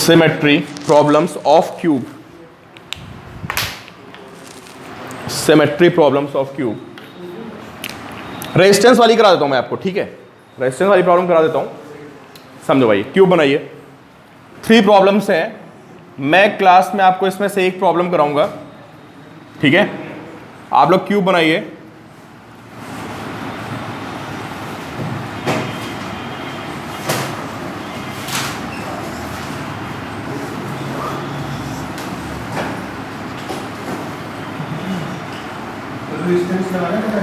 Symmetry problems of cube, symmetry problems of cube. Resistance वाली करा देता हूं मैं आपको, ठीक है, रेजिस्टेंस वाली प्रॉब्लम करा देता हूं, समझो भाई। क्यूब बनाइए, 3 प्रॉब्लम्स हैं, मैं क्लास में आपको इसमें से एक प्रॉब्लम कराऊंगा, ठीक है। आप लोग क्यूब बनाइए।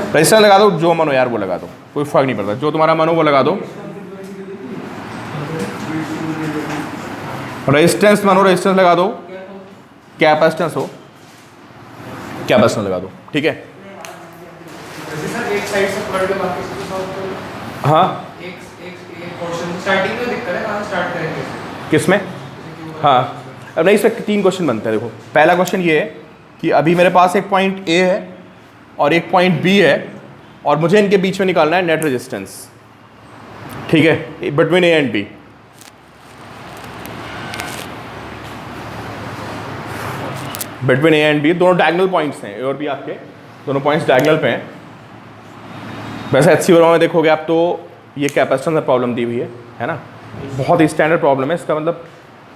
रजिस्टर लगा दो, जो मन हो यार वो लगा दो, कोई फर्क नहीं पड़ता, जो तुम्हारा मन हो वो लगा दो। रेजिस्टेंस मानो, रेजिस्टेंस लगा दो, कैपेसिटेंस हो, कैपेसिटेंस लगा दो, ठीक है। हाँ किसमें? हाँ अब नहीं, इसमें 3 क्वेश्चन बनते हैं। देखो पहला क्वेश्चन ये है कि अभी मेरे पास एक पॉइंट ए है और एक पॉइंट बी है और मुझे इनके बीच में निकालना है नेट रेजिस्टेंस, ठीक है, between A and B. Between A and B दोनों डायगोनल पॉइंट्स हैं, ए और बी आपके दोनों पॉइंट्स डायगोनल पे हैं। वैसे एचसी वर्मा में देखोगे आप तो ये कैपेसिटेंस में प्रॉब्लम दी हुई है ना, बहुत ही स्टैंडर्ड प्रॉब्लम है, इसका मतलब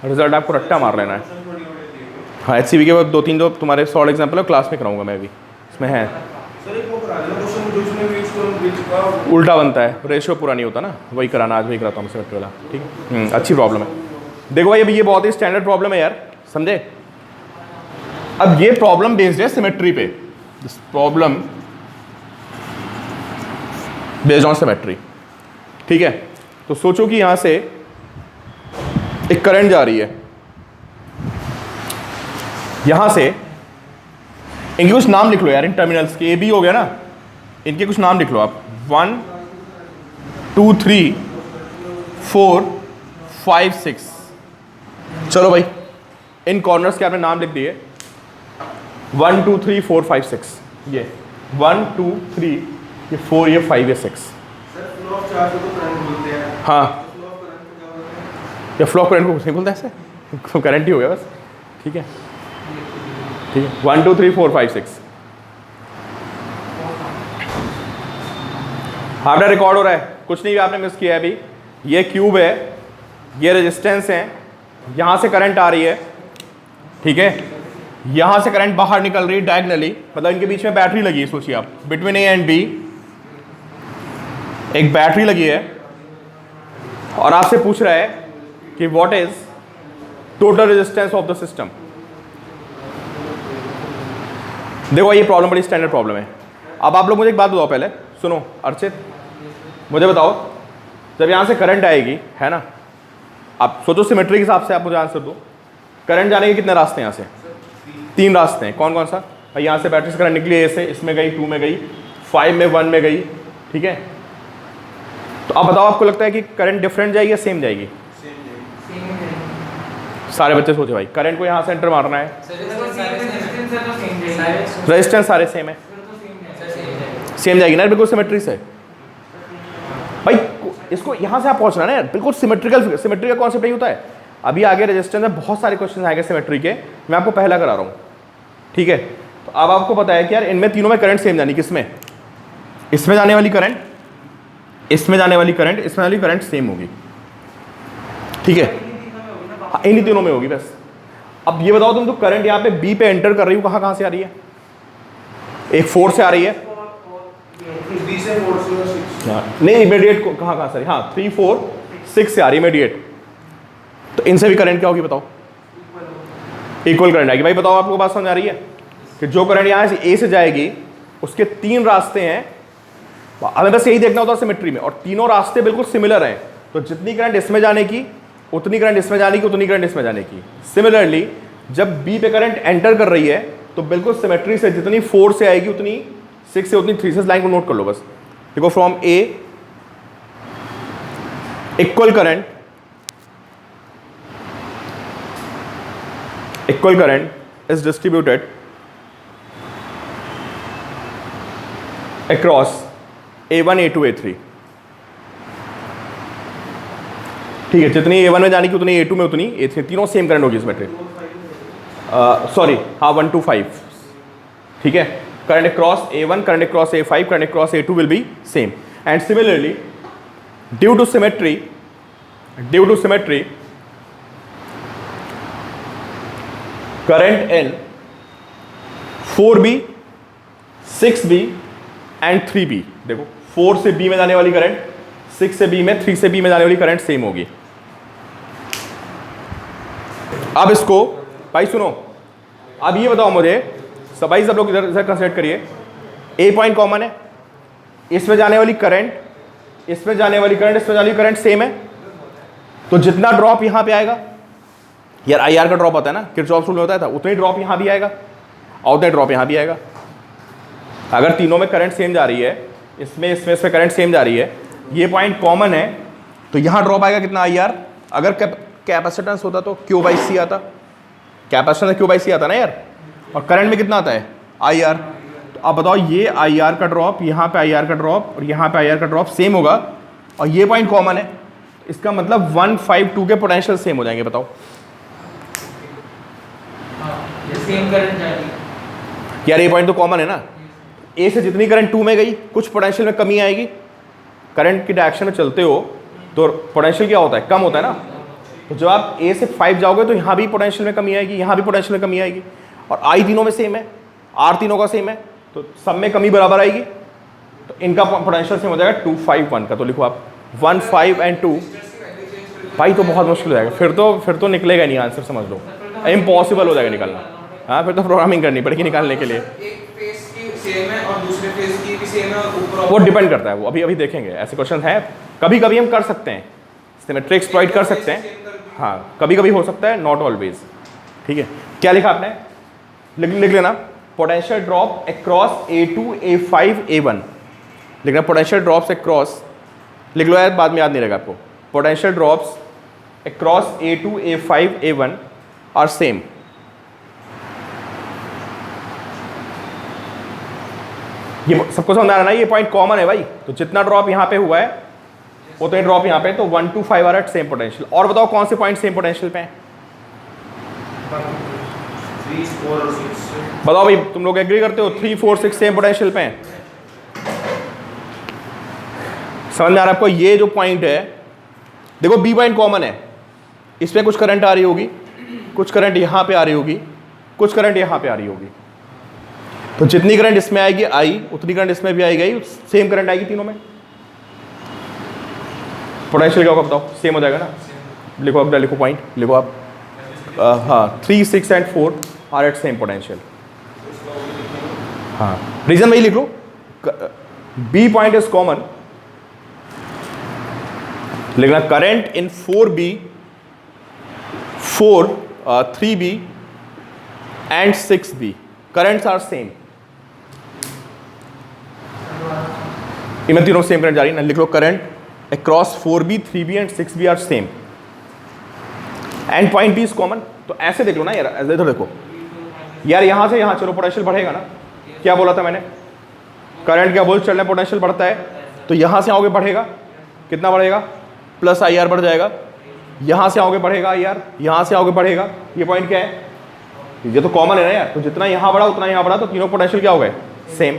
रिजल्ट आपको रट्टा मार लेना है। हाँ एचसीबी के 2-3 जो तुम्हारे सॉल्व एग्जाम्पल है क्लास में कराऊंगा मैं भी, इसमें है उल्टा बनता है, रेशियो पूरा नहीं होता ना, वही कराना, आज वही कराता हूँ सिमेट्री वाला, ठीक है। अच्छी प्रॉब्लम है। देखो भाई अभी ये बहुत ही स्टैंडर्ड प्रॉब्लम है यार, समझे। अब ये प्रॉब्लम बेस्ड है सिमेट्री पे, this problem based on symmetry, ठीक है। तो सोचो कि यहां से एक करंट जा रही है, यहां से इनके कुछ नाम लिख लो यार, इन टर्मिनल्स के, ए बी हो गया ना, इनके कुछ नाम लिख लो आप, 1 2 3 4 5 6। चलो भाई इन कॉर्नर्स के आपने नाम लिख दिए, 1 2 3 4 5 6, ये 1 2 3 ये 4 ये 5 ये 6। हाँ या फ्लो करंट को कुछ नहीं बोलता ऐसे, करंट ही हो गया बस, ठीक है ठीक है। 1 2 3 4 5 6 आपने रिकॉर्ड हो रहा है, कुछ नहीं आपने मिस किया है अभी। ये क्यूब है, ये रेजिस्टेंस है, यहां से करंट आ रही है, ठीक है, यहां से करंट बाहर निकल रही है डायगोनली, मतलब इनके बीच में बैटरी लगी है, सोचिए आप, बिटवीन ए एंड बी एक बैटरी लगी है और आपसे पूछ रहा है कि what is total resistance of the system. देखो ये प्रॉब्लम बड़ी स्टैंडर्ड प्रॉब्लम है। अब आप लोग मुझे एक बात बताओ, पहले सुनो अर्चित, मुझे बताओ जब यहां से करंट आएगी, है ना, आप सोचो सिमेट्री के हिसाब से आप मुझे आंसर दो, करंट जाने के कितने रास्ते हैं? यहाँ से 3 रास्ते हैं, कौन कौन सा? भाई यहाँ से बैटरी से करंट निकली, ए से, इसमें गई, 2 में गई, 5 में, 1 में गई, ठीक है। तो अब बताओ आपको लगता है कि करंट डिफरेंट जाएगी या सेम जाएगी? सारे बच्चे सोचे भाई, करंट को यहाँ से एंटर मारना है, रेजिस्टेंस सारे सेम है, सेम जाएगी ना, बिल्कुल सिमेट्री से। भाई इसको यहाँ से आप पहुँचना ना यार, बिल्कुल सिमेट्रिकल, सिमेट्री का कॉन्सेप्ट नहीं होता है। अभी आगे रेजिस्टेंस में बहुत सारे क्वेश्चन आएंगे सिमेट्री के, मैं आपको पहला करा रहा हूँ, ठीक है। तो अब आपको पता है कि यार इनमें तीनों में करंट सेम जानी, किसमें? इसमें जाने वाली करंट, इसमें जाने वाली करंट, इसमें वाली करंट सेम होगी, ठीक है, हाँ इन्हीं तीनों में होगी बस। अब ये बताओ तुम, तो करंट यहाँ पे बी पे एंटर कर रही हो, कहाँ से आ रही है? एक 4 से आ रही है, नहीं इमीडिएट कहाँ से आ रही है? हाँ 3 4 6 से आ रही है इमीडिएट। तो इनसे भी करंट क्या होगी बताओ? इक्वल करंट आएगी। भाई बताओ आपको बात समझ आ रही है कि जो करंट यहाँ से ए से जाएगी उसके 3 रास्ते हैं, हमें बस यही देखना होता है सिमेट्री में, और तीनों रास्ते बिल्कुल सिमिलर हैं। तो जितनी करंट इसमें जाने की उतनी करंट इसमें जाने की, उतनी करंट इसमें जाने की। सिमिलरली जब बी पे करंट एंटर कर रही है तो बिल्कुल सिमेट्री से जितनी 4 से आएगी उतनी 6 से, उतनी 3 से। लाइन को नोट कर लो बस, देखो from A equal current is distributed across A1, A2, A3. ठीक है, जितनी A1 में जाने की उतनी A2 में उतनी A3, तीनों सेम करंट होगी इसमें। सॉरी, हाँ 1 to 5, ठीक है। Current across A1, current across A5, current across A2 will be same. And similarly due to symmetry current in 4B, 6B and 3B, देखो 4 से B में जाने वाली करंट 6 से B में, 3 से B में जाने वाली करंट सेम होगी। अब इसको भाई सुनो, अब ये बताओ मुझे, सब लोग इधर कंसिडर करिए, ए पॉइंट कॉमन है, इसमें जाने वाली करंट, इसमें जाने वाली करंट, इसमें जाने वाली करंट सेम है, तो जितना ड्रॉप यहां पे आएगा यार, IR का ड्रॉप आता है ना, किरचॉफ रूल में होता है, उतना ही ड्रॉप यहां भी आएगा और उतना ड्रॉप यहां भी आएगा। अगर तीनों में करंट सेम जा रही है, इसमें करंट सेम जा रही है, ये पॉइंट कॉमन है, तो यहां ड्रॉप आएगा कितना IR। अगर कैपेसिटेंस होता तो Q/C आता, कैपेसिटेंस Q/C आता ना यार, और करंट में कितना आता है IR। तो अब बताओ, ये IR का ड्रॉप, यहाँ पे IR का ड्रॉप और यहाँ पे IR का ड्रॉप सेम होगा, और ये पॉइंट कॉमन है, इसका मतलब 152 के पोटेंशियल सेम हो जाएंगे। बताओ सेम करंट जाएगी यार, ये पॉइंट तो कॉमन है ना, ए से जितनी करंट 2 में गई, कुछ पोटेंशियल में कमी आएगी। करंट की डायरेक्शन में चलते हो तो पोटेंशियल क्या होता है, कम होता है ना। तो जब आप ए से 5 जाओगे तो यहाँ भी पोटेंशियल में कमी आएगी, यहाँ भी पोटेंशियल में कमी आएगी, और आई तीनों में सेम है, आर तीनों का सेम है, तो सब में कमी बराबर आएगी, तो इनका पोटेंशियल सेम हो जाएगा 2, 5, 1 का। तो लिखो आप 1, 5 एंड 2। भाई तो बहुत मुश्किल हो जाएगा, फिर तो निकलेगा नहीं आंसर, समझ लो इम्पॉसिबल हो जाएगा निकालना। हाँ, फिर तो प्रोग्रामिंग करनी पड़ेगी निकालने के लिए। एक फेस की सेम है और दूसरे फेस की भी सेम है, और ऊपर वो डिपेंड करता है, वो अभी देखेंगे। ऐसे क्वेश्चन है, कभी कभी हम कर सकते हैं, सिमेट्री एक्सप्लॉइट कर सकते हैं, हाँ कभी कभी हो सकता है, नॉट ऑलवेज। ठीक है, क्या लिखा आपने, लिख लेना, potential drop across A2, A5, A1 लिखना। पोटेंशियल ड्रॉप्स अक्रॉस लिख लो यार, बाद में याद नहीं रहेगा आपको। Potential drops across A2, A5, A1 are same. ये सबको समझ आ रहा है ना, ये पॉइंट कॉमन है भाई, तो जितना ड्रॉप यहाँ पे हुआ है उतना ड्रॉप यहाँ पे, तो 1 to 5 are at same potential. और बताओ कौन से पॉइंट सेम पोटेंशियल पे हैं, 3, 4 और 6। बताओ भाई, तुम लोग एग्री करते हो 3, 4, 6 सेम पोटेंशियल पे हैं। समझ में आ रहा है आपको। ये जो पॉइंट है, देखो बी पॉइंट कॉमन है, इसमें कुछ करंट आ रही होगी, कुछ करंट यहाँ पे आ रही होगी, कुछ करंट यहाँ पे आ रही होगी, तो जितनी करंट इसमें आएगी आई, उतनी करंट इसमें भी आएगी, सेम करंट आएगी तीनों में। पोटेंशियल क्या होगा बताओ, सेम हो जाएगा ना। लिखो अब, लिखो पॉइंट, लिखो आप, हाँ 3, 6 and 4 are at same potential. हाँ, रीजन वही लिख लो, बी पॉइंट इज कॉमन, लिखना current in 4B, 4, 3B and 6B currents are same. इनमें तीनों सेम करंट जा रही है ना, लिख लो current across 4B, 3B and 6B are same and point B is common. तो ऐसे देख लो ना यार, ऐसे इधर देखो यार, यहां से यहां चलो, पोटेंशियल बढ़ेगा ना। क्या बोला था मैंने, करंट क्या बोल चलने, पोटेंशियल बढ़ता है, तो यहां से आओगे बढ़ेगा, कितना बढ़ेगा, प्लस IR बढ़ जाएगा। यहां से आओगे बढ़ेगा IR, यहां से आओगे बढ़ेगा। ये पॉइंट क्या है, ये तो कॉमन है ना यार, तो जितना यहां बढ़ा उतना यहां बढ़ा, तो तीनों पोटेंशियल क्या हो गए, सेम।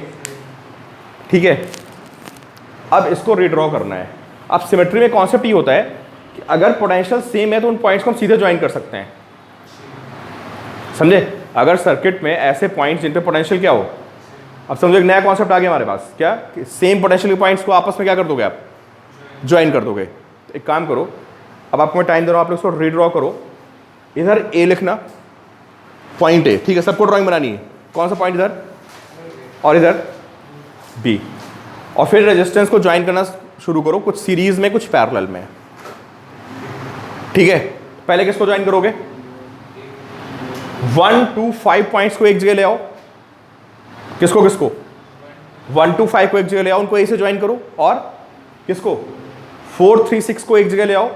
ठीक है, अब इसको रीड्रॉ करना है। अब सिमेट्री में कॉन्सेप्ट ये होता है कि अगर पोटेंशियल सेम है तो उन पॉइंट्स को हम सीधे ज्वाइन कर सकते हैं, समझे। अगर सर्किट में ऐसे पॉइंट्स जिन पे पोटेंशियल क्या हो, अब समझो एक नया कॉन्सेप्ट आ गया हमारे पास, क्या, कि सेम पोटेंशियल के पॉइंट्स को आपस में क्या कर दोगे आप, ज्वाइन कर दोगे। तो एक काम करो, अब आपको मैं टाइम दे रहा हूँ, आप लोग इसको रीड्रॉ करो। इधर ए लिखना, पॉइंट ए, ठीक है, सबको ड्राइंग बनानी है। कौन सा पॉइंट इधर, और इधर बी, और फिर रेजिस्टेंस को ज्वाइन करना शुरू करो, कुछ सीरीज में कुछ पैरेलल में। ठीक है, पहले किसको ज्वाइन करोगे, 1 to 5 पॉइंट्स को एक जगह ले आओ। किसको किसको, 1 to 5 को एक जगह ले आओ, उनको ए से ज्वाइन करो। और किसको, 4, 3, 6 को एक जगह ले आओ,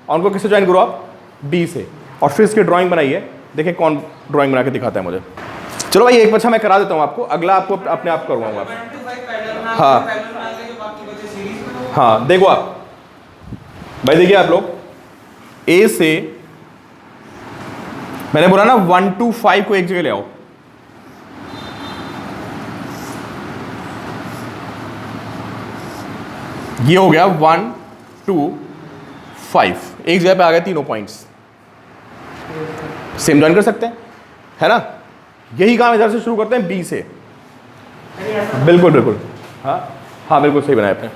और उनको किससे ज्वाइन करो आप, बी से। और फिर इसकी ड्राइंग बनाइए, देखें कौन ड्राइंग बना के दिखाता है मुझे। चलो भाई, एक बच्चा मैं करा देता हूँ आपको, अगला आपको अपने आप करवाऊंगा। हाँ हाँ, देखो आप भाई, देखिए आप लोग, ए से मैंने बोला ना 1 to 5 को एक जगह ले आओ। ये हो गया 1 2 5, एक जगह पे आ गए तीनों पॉइंट्स। सेम ज्वाइन कर सकते हैं, है ना। यही काम इधर से शुरू करते हैं बी से। बिल्कुल बिल्कुल, हाँ हाँ बिल्कुल सही बनाया आपने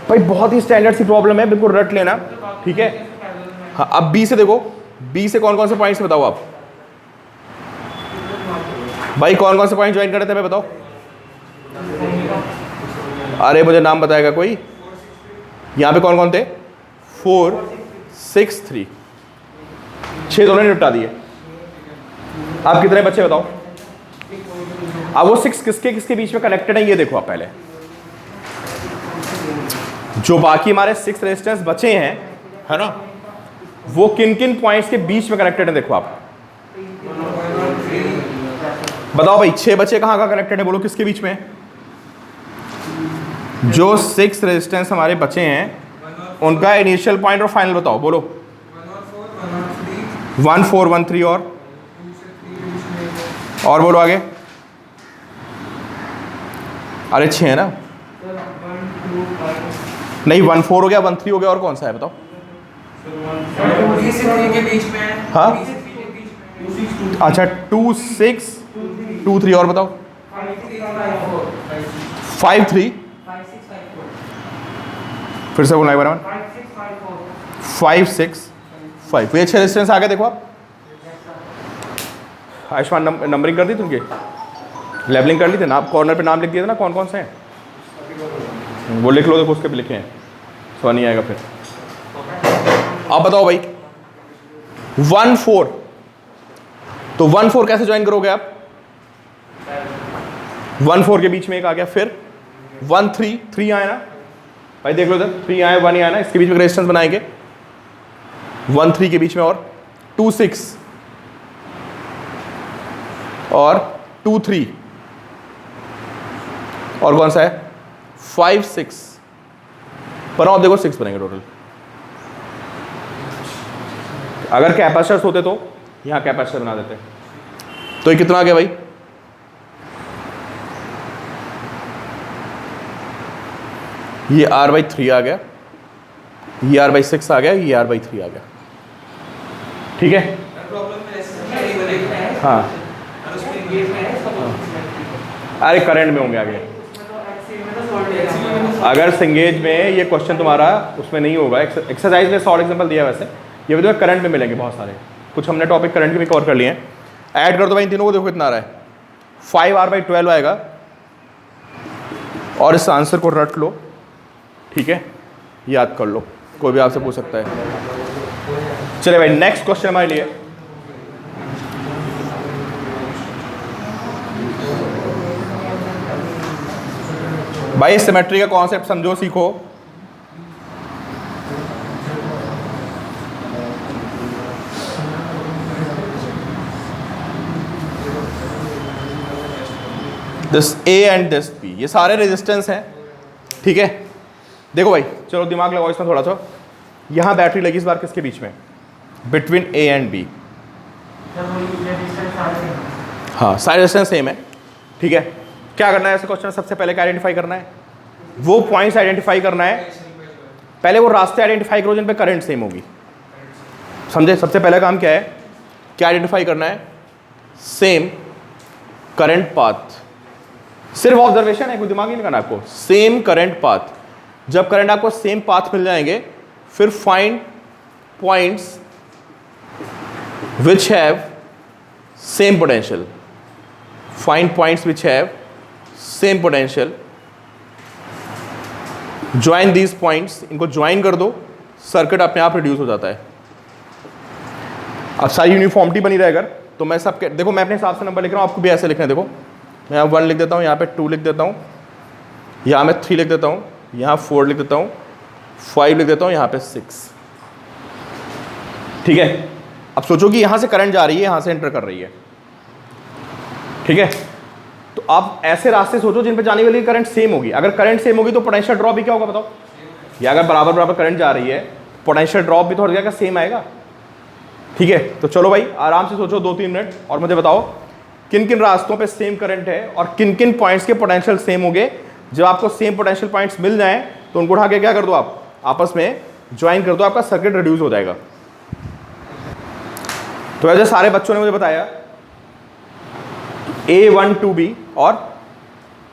भाई, बहुत ही स्टैंडर्ड सी प्रॉब्लम है, बिल्कुल रट लेना, ठीक है। हाँ अब बी से देखो, बी से कौन कौन से पॉइंट्स बताओ आप भाई, कौन कौन से पॉइंट ज्वाइन कर रहे थे मैं बताओ। अरे मुझे नाम बताएगा कोई। यहां पे कौन कौन थे? 4 6 3, 6 दोनों ने निपटा दिए। आप कितने बच्चे बताओ। अब वो 6 किसके किसके बीच में कनेक्टेड है ये देखो आप पहले। जो बाकी हमारे 6 रेजिस्टेंस बचे हैं, है ना, वो किन किन पॉइंट्स के बीच में कनेक्टेड है देखो आप। बताओ भाई 6 बच्चे कहां कहां कनेक्टेड है, बोलो किसके बीच में। जो 6 रेजिस्टेंस हमारे बचे हैं उनका इनिशियल पॉइंट और फाइनल बताओ, बोलो। 1 4 1 3 और बोलो आगे। अरे 6 है ना, नहीं 1 4 हो गया, 1 3 हो गया, और कौन सा है बताओ। हाँ अच्छा 2 6 2 3 और बताओ। 5 3, फिर से बोलना एक बार 5 6 5, ये 6 रेजिस्टेंस आ गए देखो आप। आयुष्मान नंबरिंग कर दी तुमके, लेबलिंग कर ली थी ना, आप कॉर्नर पे नाम लिख दिया था ना कौन कौन से हैं, वो लिख लो, देखो उसके पे लिखे हैं, सवाल नहीं आएगा फिर। आप बताओ भाई 1 4, तो 1 4 कैसे ज्वाइन करोगे आप। 1 4 के बीच में एक आ गया, फिर 1 3 3 आया ना भाई, देख लो इधर 3 आया, 1 ही आया ना, इसके बीच में रेजिस्टेंस बनाएंगे 1 3 के बीच में, और 2 6 और 2 3, और कौन सा है 5 6, बनाओ देखो 6 बनेंगे टोटल। अगर कैपेसिटर्स होते तो यहां कैपेसिटर बना देते, तो ये कितना आ गया भाई। ये R/3 आ गया, ये R/6 आ गया, ये R/3 आ गया, ठीक है। हाँ अरे करंट में होंगे आगे, अगर सिंगेज में ये क्वेश्चन तुम्हारा उसमें नहीं होगा, एक्सरसाइज में शॉर्ट एग्जांपल दिया है वैसे, ये भी तुम्हें करंट में मिलेंगे बहुत सारे, कुछ हमने टॉपिक करंट के भी कवर कर लिए हैं। ऐड कर दो भाई इन तीनों को, देखो कितना आ रहा है 5R/12 आएगा, और इस आंसर को रट लो, ठीक है, याद कर लो, कोई भी आपसे पूछ सकता है। चलिए भाई नेक्स्ट क्वेश्चन हमारे लिए, भाई सिमेट्री का कॉन्सेप्ट समझो, सीखो। This A and this B, ये सारे रेजिस्टेंस हैं, ठीक है। देखो भाई चलो दिमाग लगाओ इसमें थोड़ा सा। यहां बैटरी लगी इस बार किसके बीच में, बिटवीन A एंड B। हाँ सारे रेजिस्टेंस सेम है, ठीक है। क्या करना है ऐसे क्वेश्चन, सबसे पहले क्या आइडेंटिफाई करना है, वो पॉइंट्स आइडेंटिफाई करना है, पहले वो रास्ते आइडेंटिफाई करो जिन पे करंट सेम होगी, समझे। सबसे पहला काम क्या है, क्या आइडेंटिफाई करना है, सेम करंट पाथ। सिर्फ ऑब्जर्वेशन है, कोई दिमाग नहीं लगाना आपको, सेम करंट पाथ। जब करंट आपको सेम पाथ मिल जाएंगे, फिर find points which have same potential, find points which have same potential, join these points, इनको ज्वाइन कर दो, सर्किट अपने आप रिड्यूस हो जाता है। अब सारी यूनिफॉर्मिटी बनी रहे अगर, तो मैं सबके, देखो मैं अपने हिसाब से नंबर लिख रहा हूँ, आपको भी ऐसे लिखना है। देखो मैं यहाँ 1 लिख देता हूँ, यहाँ पे 2 लिख देता हूँ, यहाँ मैं 3 लिख देता हूँ, यहाँ 4 लिख देता हूँ, 5 लिख देता हूँ, यहाँ पे 6, ठीक है। अब सोचो कि यहाँ से करंट जा रही है, यहाँ से एंटर कर रही है, ठीक है। तो आप ऐसे रास्ते सोचो जिन पे जाने वाली करंट सेम होगी। अगर करंट सेम होगी तो पोटेंशियल ड्रॉप भी क्या होगा बताओ। या अगर बराबर बराबर करंट जा रही है पोटेंशियल ड्रॉप भी तो हर जगह सेम आएगा। ठीक है, तो चलो भाई आराम से सोचो 2-3 मिनट और मुझे बताओ किन किन रास्तों पे सेम करंट है और किन किन पॉइंट्स के पोटेंशियल सेम होंगे। जब आपको सेम पोटेंशियल पॉइंट्स मिल जाएं तो उनको उठा के क्या कर दो, आप आपस में ज्वाइन कर दो, आपका सर्किट रिड्यूस हो जाएगा। तो वैसे सारे बच्चों ने मुझे बताया A12B और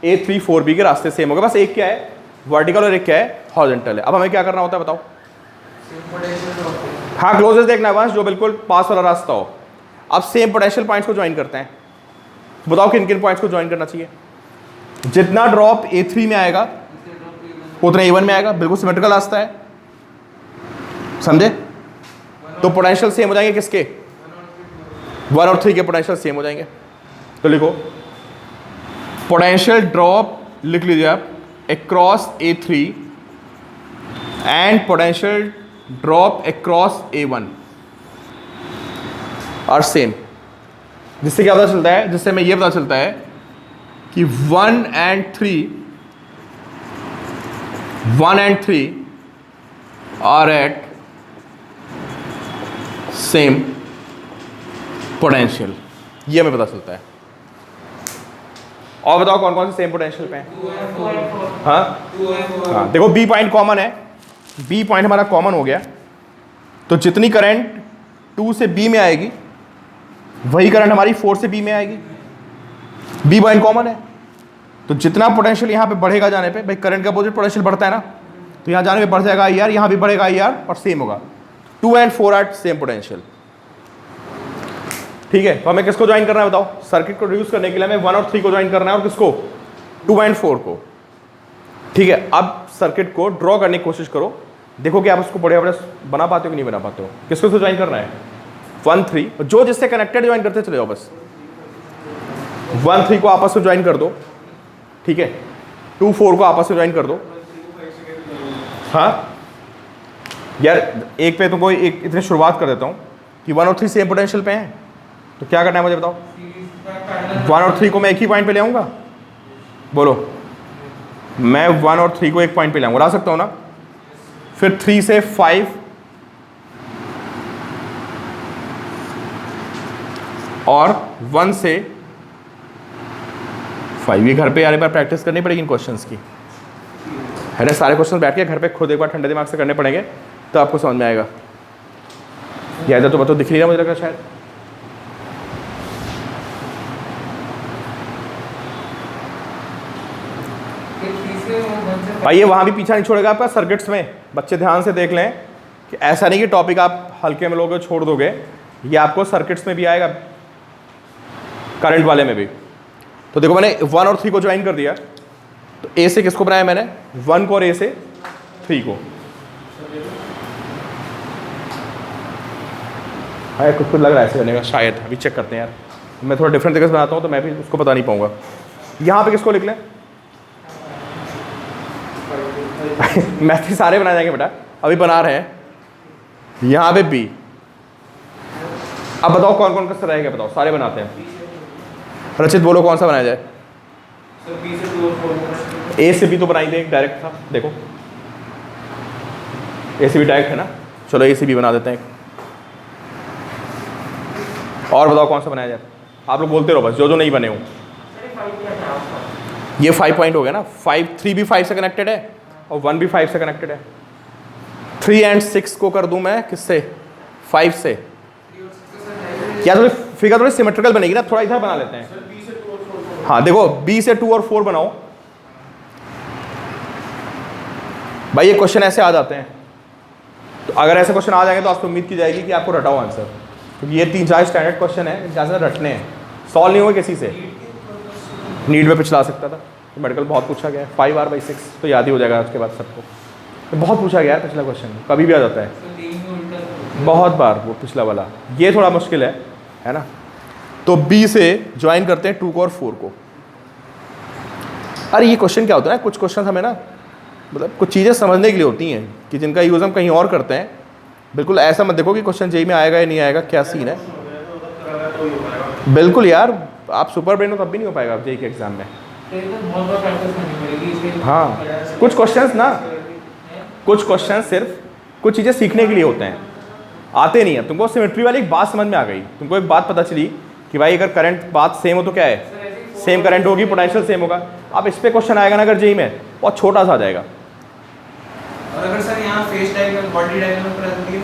A34B के रास्ते सेम हो गए, बस एक क्या है वर्टिकल और एक क्या है हॉरिजॉन्टल है। अब हमें क्या करना होता है बताओ? हाँ, क्लोजेस्ट देखना है बस, जो बिल्कुल पास वाला रास्ता हो। अब सेम पोटेंशियल पॉइंट्स को ज्वाइन करते हैं। बताओ किन किन पॉइंट्स को ज्वाइन करना चाहिए? जितना ड्रॉप A3 में आएगा उतना A1 में आएगा, बिल्कुल सिमेट्रिकल रास्ता है, समझे? तो पोटेंशियल सेम हो जाएंगे किसके? 1 और 3 के पोटेंशियल सेम हो जाएंगे। तो लिखो पोटेंशियल ड्रॉप, लिख लीजिए आप, across A3 and potential drop across A1 और सेम। जिससे क्या पता चलता है? जिससे हमें यह पता चलता है कि 1 and 3 are at same potential, ये हमें पता चलता है। और बताओ कौन कौन से सेम पोटेंशियल पे हैं? हाँ, देखो बी पॉइंट कॉमन है, बी पॉइंट हमारा कॉमन हो गया, तो जितनी करंट 2 से बी में आएगी वही करंट हमारी 4 से बी में आएगी। बी पॉइंट कॉमन है, तो जितना पोटेंशियल यहाँ पे बढ़ेगा जाने पे, भाई करंट का अपोजिट पोटेंशियल बढ़ता है ना, तो यहाँ जाने पे बढ़ जाएगा IR, यहाँ भी बढ़ेगा IR और सेम होगा। 2 and 4 आर सेम पोटेंशियल। ठीक है, तो हमें किसको ज्वाइन करना है बताओ? सर्किट को रिड्यूस करने के लिए हमें 1 और 3 को ज्वाइन करना है, और किसको? 2 and 4 को। ठीक है, अब सर्किट को ड्रॉ करने की कोशिश करो, देखो कि आप उसको बढ़िया बढ़िया बना पाते हो कि नहीं बना पाते हो। किसको से ज्वाइन करना है? 1, 3, जो जिससे कनेक्टेड ज्वाइन करते चले जाओ बस। 1, 3 को आपस में ज्वाइन कर दो, ठीक है। 2, 4 को आपस में ज्वाइन कर दो। हाँ यार, एक पे तो कोई एक इतनी शुरुआत कर देता हूँ कि 1 और 3 सेम पोटेंशियल पे हैं, तो क्या करना है मुझे बताओ? 1 और 3 को मैं एक ही पॉइंट पे ले आऊँगा, बोलो। मैं 1 और 3 को एक पॉइंट पे ले आऊँगा, ला सकता हूँ ना? फिर 3 से 5 और 1 से 5, ये घर पे यार एक बार प्रैक्टिस करनी पड़ेगी इन क्वेश्चंस की, है ना? सारे क्वेश्चन बैठ के घर पे खुद एक बार ठंडे दिमाग से करने पड़ेंगे, तो आपको समझ में आएगा। या इधर तो बताओ, दिख रही है मुझे लग रहा शायद। भाई ये वहाँ भी पीछा नहीं छोड़ेगा आपका सर्किट्स में। बच्चे ध्यान से देख लें कि ऐसा नहीं कि टॉपिक आप हल्के में लोगे छोड़ दोगे, ये आपको सर्किट्स में भी आएगा, करंट वाले में भी। तो देखो मैंने 1 और 3 को ज्वाइन कर दिया, तो ए से किसको बनाया मैंने? 1 को और ए से 3 को। हाँ कुछ लग रहा है ऐसे बनेगा शायद, अभी चेक करते हैं यार। मैं थोड़ा डिफरेंट तरीके से बनाता हूँ तो मैं भी उसको बता नहीं पाऊंगा। यहाँ पे किसको लिख लें? मैथ के सारे बनाए जाएंगे बेटा, अभी बना रहे हैं। यहाँ पे बी। अब बताओ कौन कौन का रहेगा, बताओ। सारे बनाते हैं। रचित बोलो कौन सा बनाया जाए? ए से बी तो बनाई दे, डायरेक्ट था। देखो ए से बी डायरेक्ट है ना, चलो ए से बी बना देते हैं। और बताओ कौन सा बनाया जाए? आप लोग बोलते रहो बस, जो जो नहीं बने हो। ये 5 पॉइंट हो गया ना। 5, 3 भी 5 से कनेक्टेड है और 1 भी 5 से कनेक्टेड है। 3 and 6 को कर दूं मैं किससे? 5 से। या थोड़ी फिगर थोड़ी सिमेट्रिकल बनेगी ना, थोड़ा इधर बना लेते हैं। हाँ देखो, B से 2 और 4 बनाओ। भाई ये क्वेश्चन ऐसे आ जाते हैं, तो अगर ऐसे क्वेश्चन आ जाएंगे तो आपको उम्मीद की जाएगी कि आपको रटाओ आंसर, क्योंकि ये 3-4 स्टैंडर्ड क्वेश्चन है, जैसे रटने हैं, सॉल्व नहीं हुए किसी से। नीट में पिछला सकता था, तो मेडिकल बहुत पूछा गया है। 5R/6 तो याद ही हो जाएगा उसके बाद सबको। तो बहुत पूछा गया है पिछला क्वेश्चन, कभी भी आ जाता है बहुत बार वो पिछला वाला। ये थोड़ा मुश्किल है ना। तो B से ज्वाइन करते हैं 2 को और 4 को। अरे ये क्वेश्चन क्या होता है ना, कुछ क्वेश्चन हमें ना मतलब कुछ चीज़ें समझने के लिए होती हैं कि जिनका यूज़ हम कहीं और करते हैं। बिल्कुल ऐसा मत देखो कि क्वेश्चन जेई में आएगा या नहीं आएगा, क्या सीन है। बिल्कुल यार, आप सुपर ब्रेन हो तब भी नहीं हो पाएगा जेई के एग्जाम में। हाँ कुछ क्वेश्चंस ना, कुछ क्वेश्चन सिर्फ कुछ चीज़ें सीखने के लिए होते हैं, आते नहीं है। तुमको सिमेट्री वाली एक बात समझ में आ गई, तुमको एक बात पता चली कि भाई अगर करंट बात सेम हो तो क्या है, सेम करंट होगी, पोटेंशियल सेम होगा। अब इस पे क्वेश्चन आएगा ना अगर जेई में, बहुत छोटा सा आ जाएगा। और अगर सर यहाँ फेस डायग्राम बॉडी डायग्राम पर रखती है,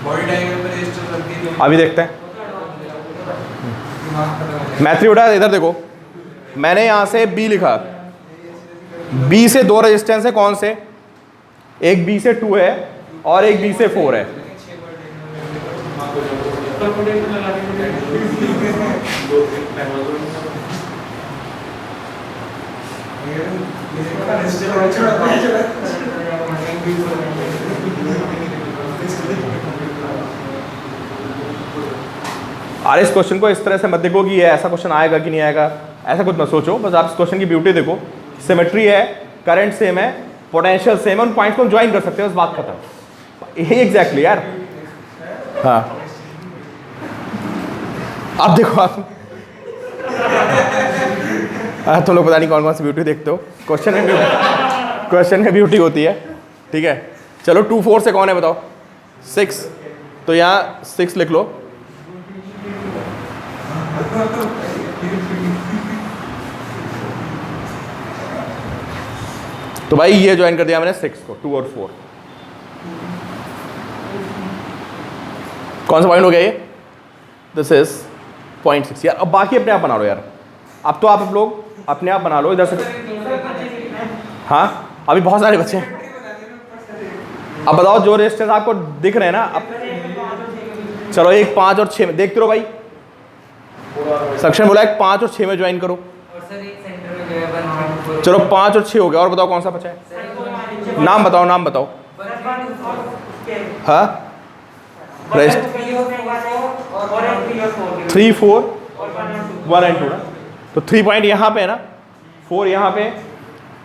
बॉडी डायग्राम पर रेजिस्टेंस रखती है, अभी देखते हैं। मैथ्री उठा, इधर देखो, मैंने यहाँ से बी लिखा, बी से 2 रेजिस्टेंस है, कौन से, एक बी से 2 है और एक बी से 4 है। अरे इस क्वेश्चन को इस तरह से मत देखो कि ये ऐसा क्वेश्चन आएगा कि नहीं आएगा, ऐसा कुछ मत सोचो, बस आप इस क्वेश्चन की ब्यूटी देखो। सिमेट्री है, करंट सेम है, पोटेंशियल सेम है, उन पॉइंट्स को ज्वाइन कर सकते हो, बस बात खत्म। यही एग्जैक्टली यार। हाँ आप देखो, आप तुम लोग पता नहीं कौन कौन सी ब्यूटी देखते हो, क्वेश्चन में ब्यूटी होती है, ठीक है। चलो 2 4 से कौन है बताओ, 6, तो यहाँ 6 लिख लो। तो भाई ये ज्वाइन कर दिया मैंने 6 को, 2 और 4। कौन सा पॉइंट हो गया ये, दिस इज 0.6 यार। अब बाकी अपने आप बना लो यार, अब तो आप लोग अपने आप बना लो इधर से। हाँ अभी बहुत सारे बच्चे हैं। अब बताओ जो रेजिस्टेंस आपको दिख रहे हैं ना, अब चलो एक 5 और 6 में देखते रहो भाई। सक्षम बोला एक 5 और 6 में ज्वाइन करो। चलो 5 और 6 हो गया, और बताओ कौन सा बचा है, नाम बताओ, नाम बताओ। हाँ 3 4 1 एंड 2 ना, तो 3 पॉइंट यहाँ पे है ना, 4 यहाँ पे,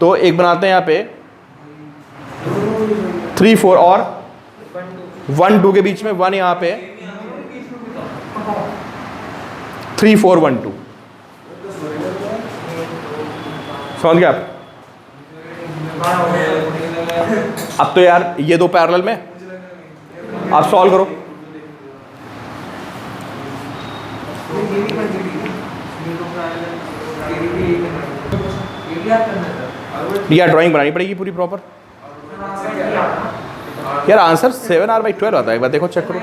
तो एक बनाते हैं यहाँ पे 3 4 और 1 2 के बीच में 1 यहाँ पे, 3 4 1 2। समझ गए आप। अब तो यार ये 2 पैरेलल में, आप सॉल्व करो। यार ड्राइंग बनानी पड़ेगी पूरी प्रॉपर। यार आंसर 7r/12 आता है, एक बार देखो, चेक करो।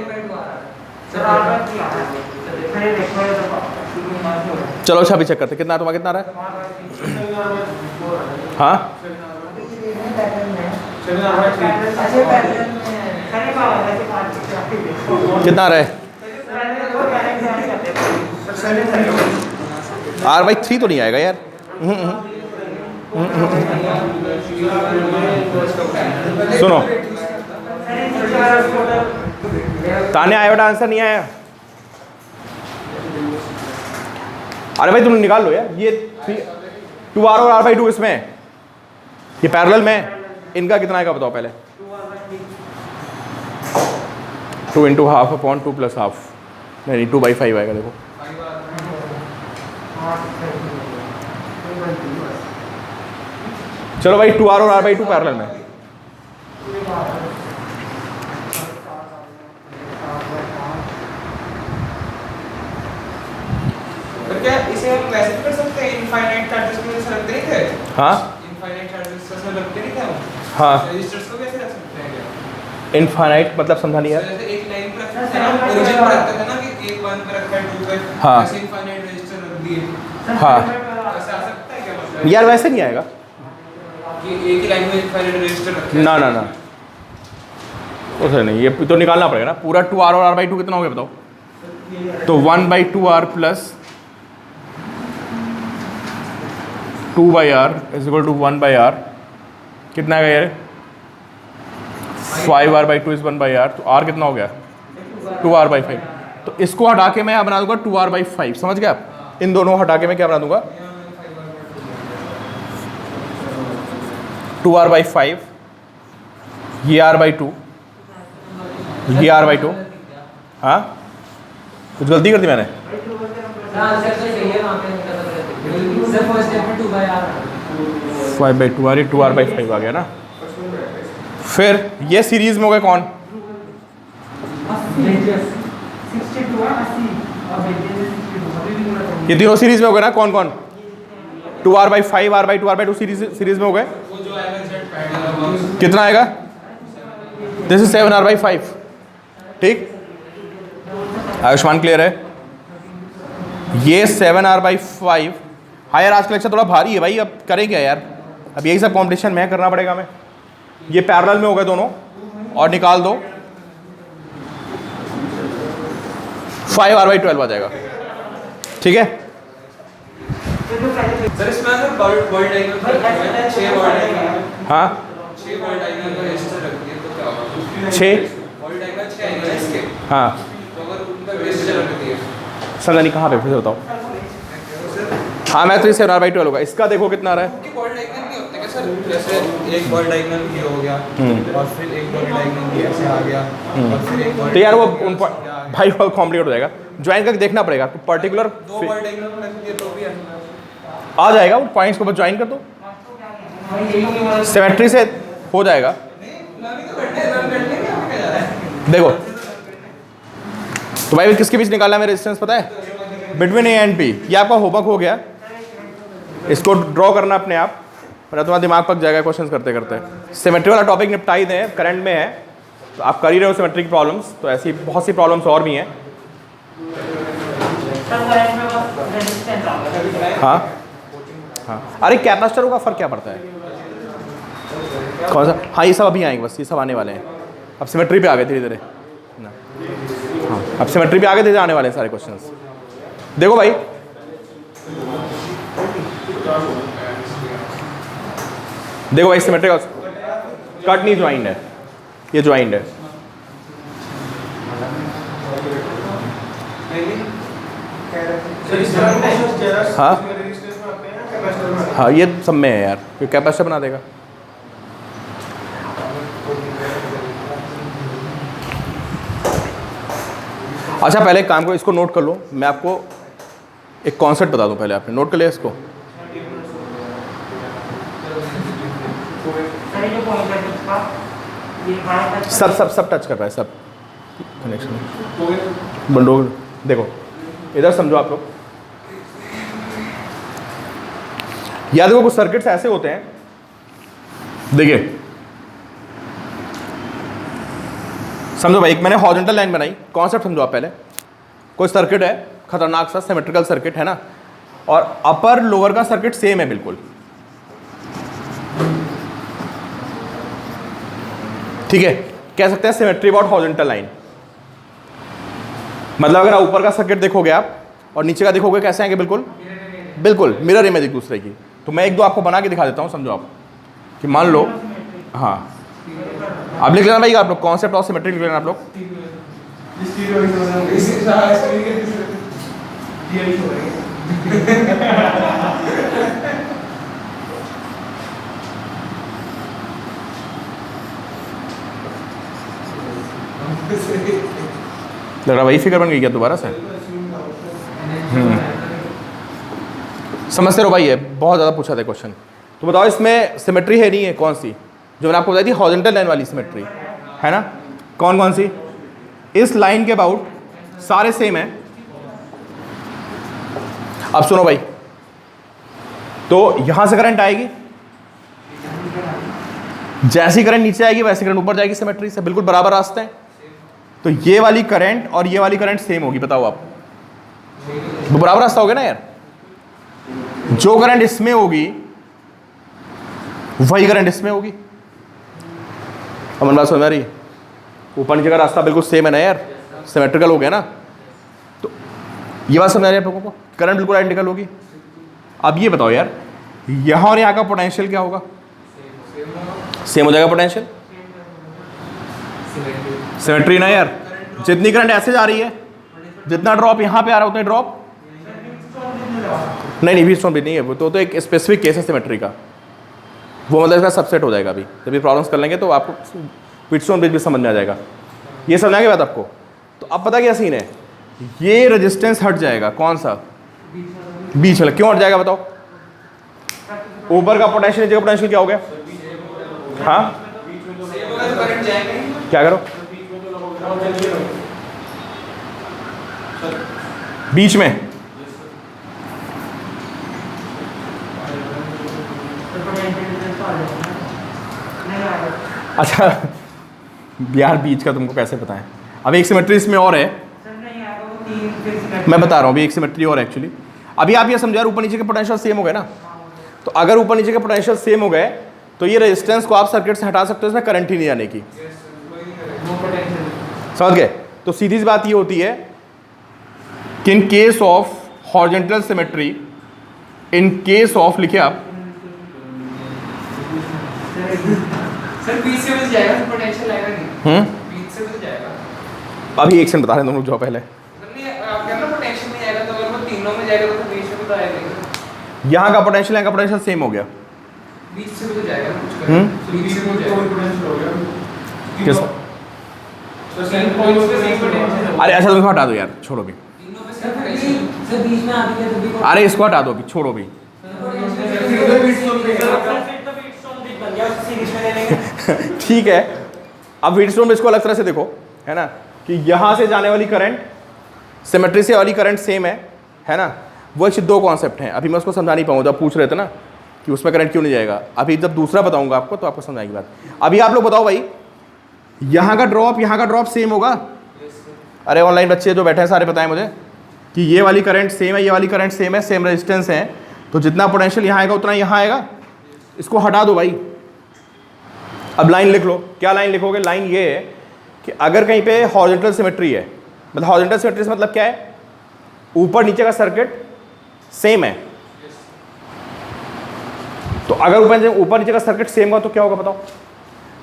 चलो अच्छा अभी चेक करते कितना तुम्हारा, कितना आ रहा है। हाँ कितना आ रहा है, r/3 तो नहीं आएगा यार। सुनो ताने आया बेटा, आंसर नहीं आया। अरे भाई तुम निकाल लो यार, ये 2r और r/2 इसमें, ये पैरेलल में, इनका कितना आएगा बताओ पहले। 2 × 1/2 + 1/2, नहीं 2/5 आएगा देखो। चलो भाई 2r और r/2 पैरेलल में। तो क्या इसे हम वैसे भी कर सकते हैं, इनफाइनाइट चार्जेस में जैसे रखते नहीं थे। हाँ इनफाइनाइट चार्जेस में रखते नहीं थे हम। हाँ रजिस्टर्स को कैसे रख सकते हैं क्या? इनफाइनाइट मतलब समझा नहीं यार। जैसे एक लाइन पर रखते थे ना, ओरिजिन पर रखते थे ना कि एक 1 पर रखा है, 2 पे, हाँ। ऐसे इनफाइनाइट रजिस्टर रख दिए। हाँ ऐसे आ सकता है क्या मतलब? यार वैसे नहीं आएगा कि एक ही लाइन में इनफाइनाइट रजिस्टर रखे। ना ना ना, उसे नहीं, ये तो निकालना पड़ेगा ना पूरा। 2r और r/2 कितना हो गया बताओ। तो 1/2r + 2/r = 1/r, कितना आएगा यार, 5r/2 = 1/r, तो r कितना हो गया 2r/5। तो इसको हटा के मैं बना दूंगा 2r/5, समझ गए आप। इन दोनों हटा के मैं क्या बना दूंगा 2r/5, ये r/2, ये r/2। हाँ कुछ गलती कर दी मैंने। 5/2r, ये 2r/5 आ गया ना, फिर ये सीरीज में हो गए कौन? ये तीनों सीरीज में हो गए ना, कौन कौन? 2r/5 r/2 r/2 सीरीज में हो गए। वो जो आएगा z पैरेलल कितना आएगा? This is 7r/5। ठीक, आयुष्मान क्लियर है? ये 7r/5। हाँ यार, आज का लेक्चर थोड़ा भारी है भाई, अब करें क्या यार, अब यही सब कॉम्पिटिशन में करना पड़ेगा हमें। ये पैरेलल में हो गए दोनों, और निकाल दो 5r/12 आ जाएगा। ठीक है, सर इसमें अगर बॉल डायगोनल 6 बॉल डायगोनल, हाँ 6 बॉल डायगोनल का रेजिस्टर रख दिए तो क्या होगा? 6, बॉल डायगोनल 6 आएंगे ना इसके, हाँ तो अगर उनका रेजिस्टर रख दिए समझा नहीं कहाँ पे, फिर से बताओ। हाँ मैं तो इसे 7r/12 होगा। इसका देखो कितना आ रहा है? कि बॉल डायगोनल नहीं होते क्या सर? जैसे एक बॉल डायगोनल ये हो गया और फिर एक बॉल डायगोनल ये ऐसे आ गया और फिर एक बॉल, तो यार वो भाई बहुत कॉम्प्लिकेट हो जाएगा, ज्वाइन करके देखना पड़ेगा पर्टिकुलर। 2 बॉल डायगोनल रख दिए तो भी आ जाएगा, वो पॉइंट्स को बस ज्वाइन कर दो, सिमेट्री से हो जाएगा। देखो तो भाई किसके बीच निकालना है मेरे रेजिस्टेंस पता है? Between A and B. ये आपका होमवर्क हो गया, इसको ड्रॉ करना अपने आप, वरना तुम्हारा दिमाग पक जाएगा क्वेश्चंस करते करते। सिमेट्री वाला टॉपिक निपटा ही दें, करंट में है तो आप कर ही रहे हो सिमेट्री की प्रॉब्लम्स, तो ऐसी बहुत सी प्रॉब्लम्स और भी हैं। हाँ हाँ, अरे कैपेसिटर का फर्क क्या पड़ता है? कौन सा? हाँ ये सब अभी आएंगे, बस ये सब आने वाले हैं। अब सिमेट्री पे आ गए धीरे धीरे ना, हाँ अब सिमेट्री पे आ गए धीरे आने वाले हैं सारे क्वेश्चंस। देखो भाई देखो भाई, सिमेट्री का कट नहीं ज्वाइंट है, ये ज्वाइंट है। हाँ हाँ ये सब में है यार, क्योंकि कैपेसिटर बना देगा। अच्छा पहले एक काम करो, इसको नोट कर लो, मैं आपको एक कॉन्सेप्ट बता दूं। पहले आपने नोट कर लिया इसको? सब सब सब टच कर रहा है, सब कनेक्शन बंडो। देखो इधर समझो आप लोग, याद देखो कुछ सर्किट्स ऐसे होते हैं, देखिए समझो भाई, एक मैंने हॉरिजॉन्टल लाइन बनाई, कॉन्सेप्ट समझो आप पहले। कोई सर्किट है खतरनाक सा सिमेट्रिकल सर्किट है ना, और अपर लोअर का सर्किट सेम है बिल्कुल, ठीक है, कह सकते हैं सिमेट्री अबाउट हॉरिजॉन्टल लाइन। मतलब अगर ऊपर का सर्किट देखोगे आप और नीचे का देखोगे, कैसे आएंगे? बिल्कुल बिल्कुल मिरर इमेज एक दूसरे की। तो मैं एक दो आपको बना के दिखा देता हूँ, समझो आप कि मान लो, हाँ आप लिख लेना भाई, आप लोग कॉन्सेप्ट ऑफ सिमेट्री लिख लेना आप लोग। लग रहा वही फिगर बन गई क्या दोबारा से? समझते रहो भाई, ये बहुत ज़्यादा पूछा था क्वेश्चन। तो बताओ इसमें सिमेट्री है नहीं है? कौन सी? जो मैंने आपको बताई थी हॉरिजॉन्टल लाइन वाली सिमेट्री है ना, कौन कौन सी? इस लाइन के अबाउट सारे सेम है। अब सुनो भाई, तो यहां से करंट आएगी, जैसी करंट नीचे आएगी वैसी करंट ऊपर जाएगी, सिमेट्री से बिल्कुल बराबर रास्ते हैं। तो ये वाली करंट और ये वाली करंट सेम होगी, बताओ आप, तो बराबर रास्ता हो गया ना यार। जो करंट इसमें होगी वही करंट इसमें होगी। अमन बात समझ आ रही? ऊपर नीचे का रास्ता बिल्कुल सेम है ना यार, सिमेट्रिकल हो गया ना। तो ये बात समझ आ रही है आप लोगों को? करंट बिल्कुल आइडेंटिकल होगी। अब ये बताओ यार, यहां और यहां का पोटेंशियल क्या होगा? सेम हो जाएगा पोटेंशियल, सिमेट्री ना यार। जितनी करंट ऐसे जा रही है, जितना ड्रॉप यहां पे आ रहा है उतना ड्रॉप नहीं व्हीटस्टोन ब्रिज नहीं है वो, तो एक स्पेसिफिक केस है सिमेट्री का, वो मतलब इसका सबसेट हो जाएगा। अभी जब ये प्रॉब्लम्स कर लेंगे तो आपको व्हीटस्टोन ब्रिज भी समझ में आ जाएगा। ये समझ आएगी बात आपको? तो अब पता क्या सीन है, ये रेजिस्टेंस हट जाएगा, कौन सा? बीच वाला। क्यों हट जाएगा बताओ? ऊपर का पोटेंशियल नीचे का पोटेंशियल क्या हो गया? हाँ सेम होगा तो करंट जाएगा ही। क्या करो बीच में, अच्छा यार बीच का तुमको कैसे बताएं, अब एक सिमेट्री इसमें और है, मैं बता रहा हूँ अभी एक सिमेट्री और एक्चुअली। अभी आप ये समझो यार ऊपर नीचे के पोटेंशियल सेम हो गए ना, तो अगर ऊपर नीचे के पोटेंशियल सेम हो गए तो ये रेजिस्टेंस को आप सर्किट से हटा सकते हो, इसमें करंट ही नहीं जाने की। समझ गए? तो सीधी सी बात ये होती है कि in case of horizontal symmetry, in case of लिखे आप सर बीच से बच जाएगा तो पोटेंशियल आएगा नहीं। बीच से बच जाएगा। अभी एक सेकंड बता रहे हैं दोनों जो पहले। नहीं आप कह रहे हो पोटेंशियल नहीं आएगा, तो अगर वो तीनों में जाएगा तो बीच में तो आएगा ही। यहाँ का पोटेंशियल यहाँ का पोटेंशियल सेम हो गया, बीच से भी तो जाएगा कुछ कर। बीच से भी तो पोटेंशियल हो गया। किस तो सेम पॉइंट्स पे सेम पोटेंशियल है। अरे अच्छा तुम हटा दो यार, छोड़ो भी। तीनों में सेम पोटेंशियल। सर बीच में आ गया तो भी अरे इसको हटा दो भी, छोड़ो भी। ठीक है, अब व्हीटस्टोन ब्रिज को अलग तरह से देखो, है ना, कि यहाँ से जाने वाली करंट सिमेट्री से वाली करंट सेम है ना, वो एक दो कॉन्सेप्ट हैं। अभी मैं उसको समझा नहीं पाऊंगा, जब पूछ रहे थे ना कि उसमें करंट क्यों नहीं जाएगा, अभी जब दूसरा बताऊंगा आपको तो आपको समझाएगी बात। अभी आप लोग बताओ भाई, यहाँ का ड्रॉप सेम होगा? अरे ऑनलाइन बच्चे जो बैठे हैं सारे बताएं मुझे कि ये वाली करंट सेम है, ये वाली करंट सेम है, सेम रेजिस्टेंस है, तो जितना पोटेंशियल यहाँ आएगा उतना यहाँ आएगा। इसको हटा दो भाई। अब लाइन लिख लो, क्या लाइन लिखोगे? लाइन ये है कि अगर कहीं पे हॉरिजॉन्टल सिमेट्री है, मतलब हॉरिजॉन्टल सिमेट्री से मतलब क्या है, ऊपर नीचे का सर्किट सेम है, तो अगर ऊपर नीचे का सर्किट सेम होगा तो क्या होगा बताओ?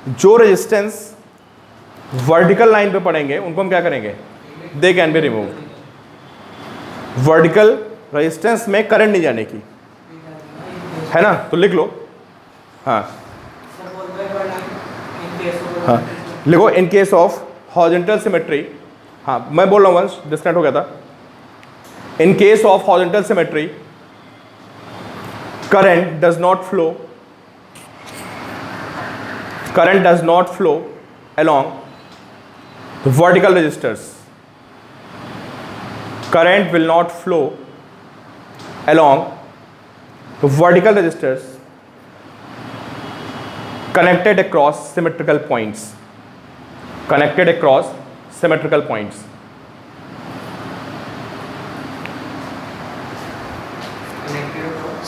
जो रेजिस्टेंस वर्टिकल लाइन पे पड़ेंगे उनको हम क्या करेंगे? They can be remove. Vertical resistance में करंट नहीं जाने की, है ना, तो लिख लो। हाँ हाँ लिखो, in case of horizontal symmetry, हाँ मैं बोल रहा हूँ वंश, डिस्कनेक्ट हो गया था। In case of horizontal symmetry current does not flow along the vertical resistors. Current will not flow along the vertical resistors connected across symmetrical points.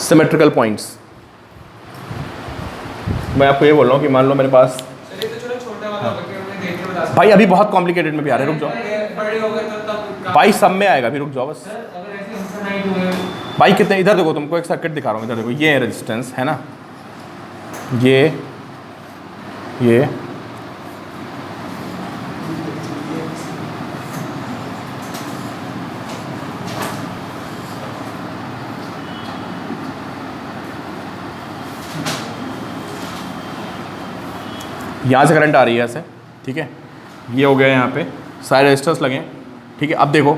Symmetrical points. मैं आपको ये बोल रहा हूँ कि मान लो मेरे पास, सर ये तो चलो छोटा वाला होगा कि हमने देख के बता सकते भाई अभी बहुत कॉम्प्लिकेटेड में भी आ रहे, रुक जाओ हैं। बड़े हो गए तो तब भाई, सब में आएगा, अभी रुक जाओ बस। सर अगर ऐसे इनफाइनाइट हुए भाई कितने, इधर देखो, तुमको एक सर्किट दिखा रहा हूँ, इधर देखो, ये रेजिस्टेंस है ना, ये यहाँ से करंट आ रही है ऐसे, ठीक है, ये हो गया यहाँ पे सारे रेजिस्टर्स लगे, ठीक है। अब देखो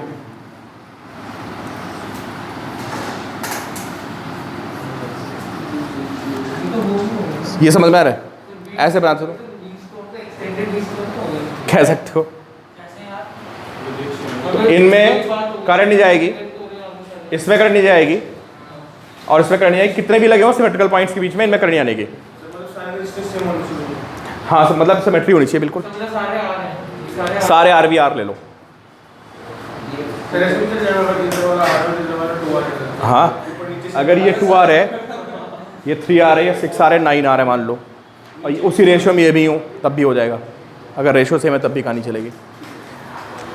ये समझ में आ रहा है? ऐसे बना सकते हो, कह सकते हो, तो इनमें करंट नहीं जाएगी, इसमें करंट नहीं जाएगी, और इसमें करंट नहीं जाएगी, कितने भी लगे हो सिमेट्रिकल पॉइंट्स के बीच में, इनमें करंट नहीं आने की। हाँ मतलब सिमेट्री होनी चाहिए बिल्कुल, सारे आर वी आर ले लो। हाँ अगर ये 2R है, ये 3R है, या 6R है, 9R है मान लो, और उसी रेशियो में ये भी हूँ, तब भी हो जाएगा। अगर रेशियो सेम है तब भी कहानी चलेगी।